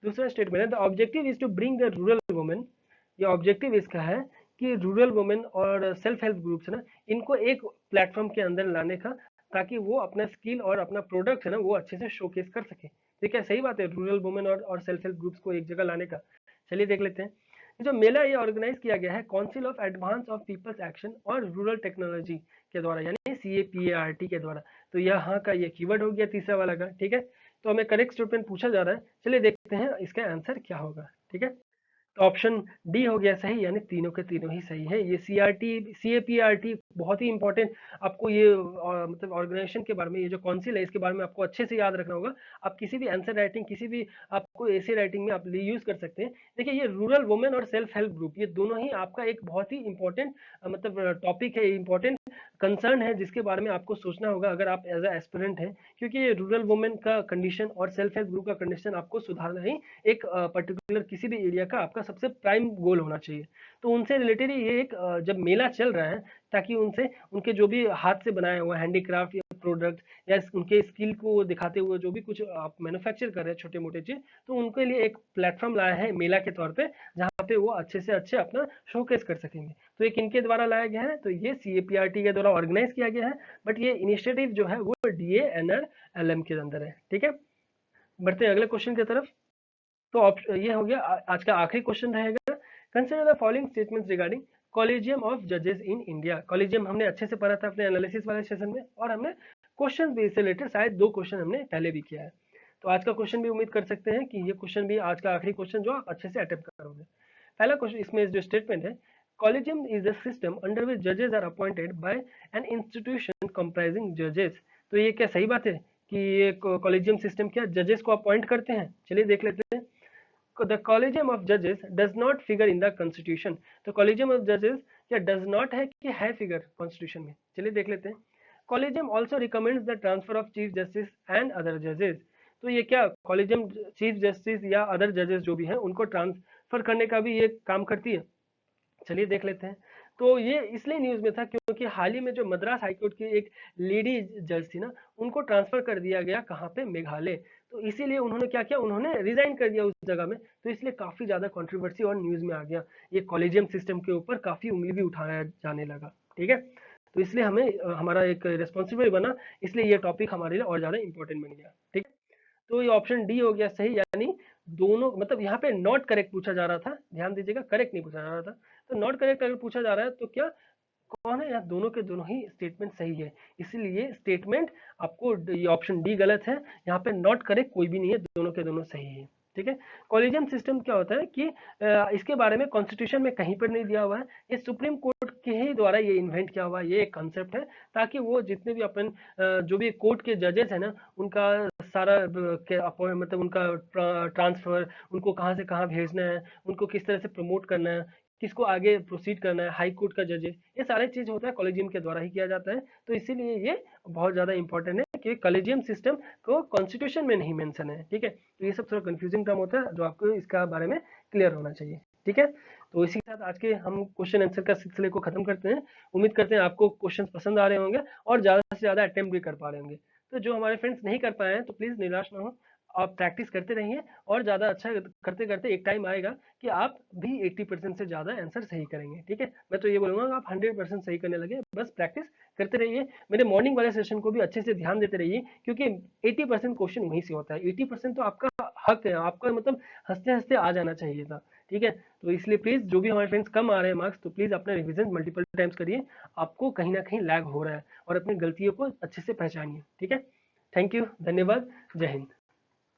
Speaker 1: दूसरा स्टेटमेंट है, the objective is to bring the rural women. ये ऑब्जेक्टिव इसका है कि रूरल वुमेन और सेल्फ हेल्प ग्रुप्स है ना, इनको एक प्लेटफॉर्म के अंदर लाने का, ताकि वो अपना स्किल और अपना प्रोडक्ट है ना वो अच्छे से शोकेस कर सके। ठीक है, सही बात है, रूरल वुमेन और सेल्फ हेल्प ग्रुप्स को एक जगह लाने का। चलिए देख लेते हैं। जो मेला ये ऑर्गेनाइज किया गया है council of advance of people's action और रूरल टेक्नोलॉजी के द्वारा, यानी CAPART के द्वारा। तो यहाँ का ये कीवर्ड हो गया तीसरा वाला का, ठीक है। तो हमें करेक्ट स्टेटमेंट पूछा जा रहा है, चलिए देखते हैं इसका आंसर क्या होगा, ठीक है। तो ऑप्शन डी हो गया सही, यानी तीनों के तीनों ही सही है। ये CAPART बहुत ही इंपॉर्टेंट, आपको ये मतलब ऑर्गेनाइजेशन के बारे में, ये जो काउंसिल है इसके बारे में आपको अच्छे से याद रखना होगा। आप किसी भी आंसर राइटिंग, किसी भी आपको ऐसे राइटिंग में आप यूज कर सकते हैं। देखिए, ये रूरल वुमेन और सेल्फ हेल्प ग्रुप, ये दोनों ही आपका एक बहुत ही इंपॉर्टेंट मतलब टॉपिक है, इंपॉर्टेंट कंसर्न है, जिसके बारे में आपको सोचना होगा अगर आप एज एस्पिरेंट हैं, क्योंकि ये रूरल वुमेन का कंडीशन और सेल्फ हेल्प ग्रुप का कंडीशन आपको सुधारना ही एक पर्टिकुलर किसी भी एरिया का आपका सबसे प्राइम गोल होना चाहिए। तो उनसे रिलेटेड ये एक जब मेला चल रहा है, ताकि उनसे उनके जो भी हाथ से बनाया हुआ हैंडीक्राफ्ट या प्रोडक्ट या उनके स्किल को दिखाते हुए जो भी कुछ आप मैन्युफैक्चर कर रहे हैं छोटे मोटे चीज, तो उनके लिए एक प्लेटफॉर्म लाया है मेला के तौर पे, जहाँ पे वो अच्छे से अच्छे अपना शोकेस कर सकेंगे। तो एक इनके द्वारा लाया गया है, तो ये CAPART के द्वारा ऑर्गेनाइज किया गया है, बट ये इनिशिएटिव जो है वो DANRLM के अंदर है, ठीक है। बढ़ते हैं अगले क्वेश्चन की तरफ। तो ये हो गया आज का आखिरी क्वेश्चन रहेगा। Consider the following statements regarding collegium of जजेस इन इंडिया। कॉलेजियम हमने अच्छे से पढ़ा था अपने एनालिसिस वाले सेशन में, और हमने क्वेश्चन भी इससे रिलेटेड शायद 2 क्वेश्चन हमने पहले भी किया है। तो आज का क्वेश्चन भी उम्मीद कर सकते हैं कि ये क्वेश्चन भी आज का आखिरी क्वेश्चन जो आप अच्छे से अटेम्प्ट करोगे। पहला क्वेश्चन इसमें जो स्टेटमेंट है, collegium is the system under which जजेस are appointed by an institution comprising जजेस। तो ये क्या सही बात है कि ये कॉलेजियम सिस्टम क्या जजेस को अपॉइंट करते हैं? चलिए देख लेते हैं। द कॉलेजियम ऑफ जजेस does not figure in the constitution. तो कॉलेजियम ऑफ जजेस क्या डज नॉट है कि है फिगर कॉन्स्टिट्यूशन में? चलिए देख लेते हैं। Collegium also recommends the transfer of chief justice and other जजेस। तो ये क्या कॉलेजियम चीफ जस्टिस या अदर जजेस जो भी हैं उनको ट्रांसफर करने का भी ये काम करती है? चलिए देख लेते हैं। तो ये इसलिए न्यूज में था क्योंकि हाल ही में जो मद्रास हाईकोर्ट की एक लेडी जज थी ना, उनको ट्रांसफर कर दिया गया कहाँ पे, मेघालय। तो इसीलिए उन्होंने क्या किया, उन्होंने रिजाइन कर दिया उस जगह में। तो इसलिए काफी ज्यादा कंट्रोवर्सी और न्यूज में आ गया, ये कॉलेजियम सिस्टम के ऊपर काफी उंगली भी उठाया जाने लगा, ठीक है। तो इसलिए हमें हमारा एक रिस्पॉन्सिबल बना, इसलिए ये टॉपिक हमारे लिए और ज्यादा इंपॉर्टेंट बन गया, ठीक है। तो ये ऑप्शन डी हो गया सही, यानी दोनों, मतलब यहाँ पे नॉट करेक्ट पूछा जा रहा था, ध्यान दीजिएगा, करेक्ट नहीं पूछा जा रहा था। तो नॉट करेक्ट अगर पूछा जा रहा है तो क्या कौन है, यहाँ दोनों के दोनों ही स्टेटमेंट सही है, इसीलिए स्टेटमेंट आपको ये ऑप्शन डी गलत है, यहाँ पे नॉट करेक्ट कोई भी नहीं है, दोनों के दोनों सही है, ठीक है। कॉलेजियम सिस्टम क्या होता है कि इसके बारे में कॉन्स्टिट्यूशन में कहीं पर नहीं दिया हुआ है, ये सुप्रीम कोर्ट के ही द्वारा ये इन्वेंट किया हुआ ये एक कंसेप्ट है, ताकि वो जितने भी अपन जो भी कोर्ट के जजेस है ना, उनका सारा मतलब उनका ट्रांसफर, उनको कहाँ से कहाँ भेजना है, उनको किस तरह से प्रमोट करना है, किसको आगे प्रोसीड करना है, हाई कोर्ट का जजेस, ये सारे चीज होता है कॉलेजियम के द्वारा ही किया जाता है। तो इसीलिए ये बहुत ज्यादा इंपॉर्टेंट है कि कॉलेजियम सिस्टम को कॉन्स्टिट्यूशन में नहीं मेंशन है, ठीक है। तो ये सब थोड़ा कंफ्यूजिंग टर्म होता है जो आपको इसका बारे में क्लियर होना चाहिए, ठीक है। तो इसी के साथ आज के हम क्वेश्चन आंसर का सिलसिले को खत्म करते हैं। उम्मीद करते हैं आपको क्वेश्चन पसंद आ रहे होंगे और ज्यादा से ज्यादा अटेम्प्ट भी कर पा रहे होंगे। तो जो हमारे फ्रेंड्स नहीं कर पाए हैं तो प्लीज निराश ना हो, आप प्रैक्टिस करते रहिए और ज़्यादा अच्छा करते करते एक टाइम आएगा कि आप भी 80% से ज़्यादा आंसर सही करेंगे। ठीक है, मैं तो ये बोलूँगा कि आप 100% सही करने लगे, बस प्रैक्टिस करते रहिए। मेरे मॉर्निंग वाले सेशन को भी अच्छे से ध्यान देते रहिए, क्योंकि 80% क्वेश्चन वहीं से होता है। 80% तो आपका हक है, आपका मतलब हंसते हंसते आ जाना चाहिए था। ठीक है, तो इसलिए प्लीज़ जो भी हमारे फ्रेंड्स कम आ रहे हैं मार्क्स, तो प्लीज़ अपना रिविजन मल्टीपल टाइम्स करिए। आपको कहीं ना कहीं लैग हो रहा है और अपनी गलतियों को अच्छे से पहचानिए। ठीक है, थैंक यू, धन्यवाद, जय हिंद।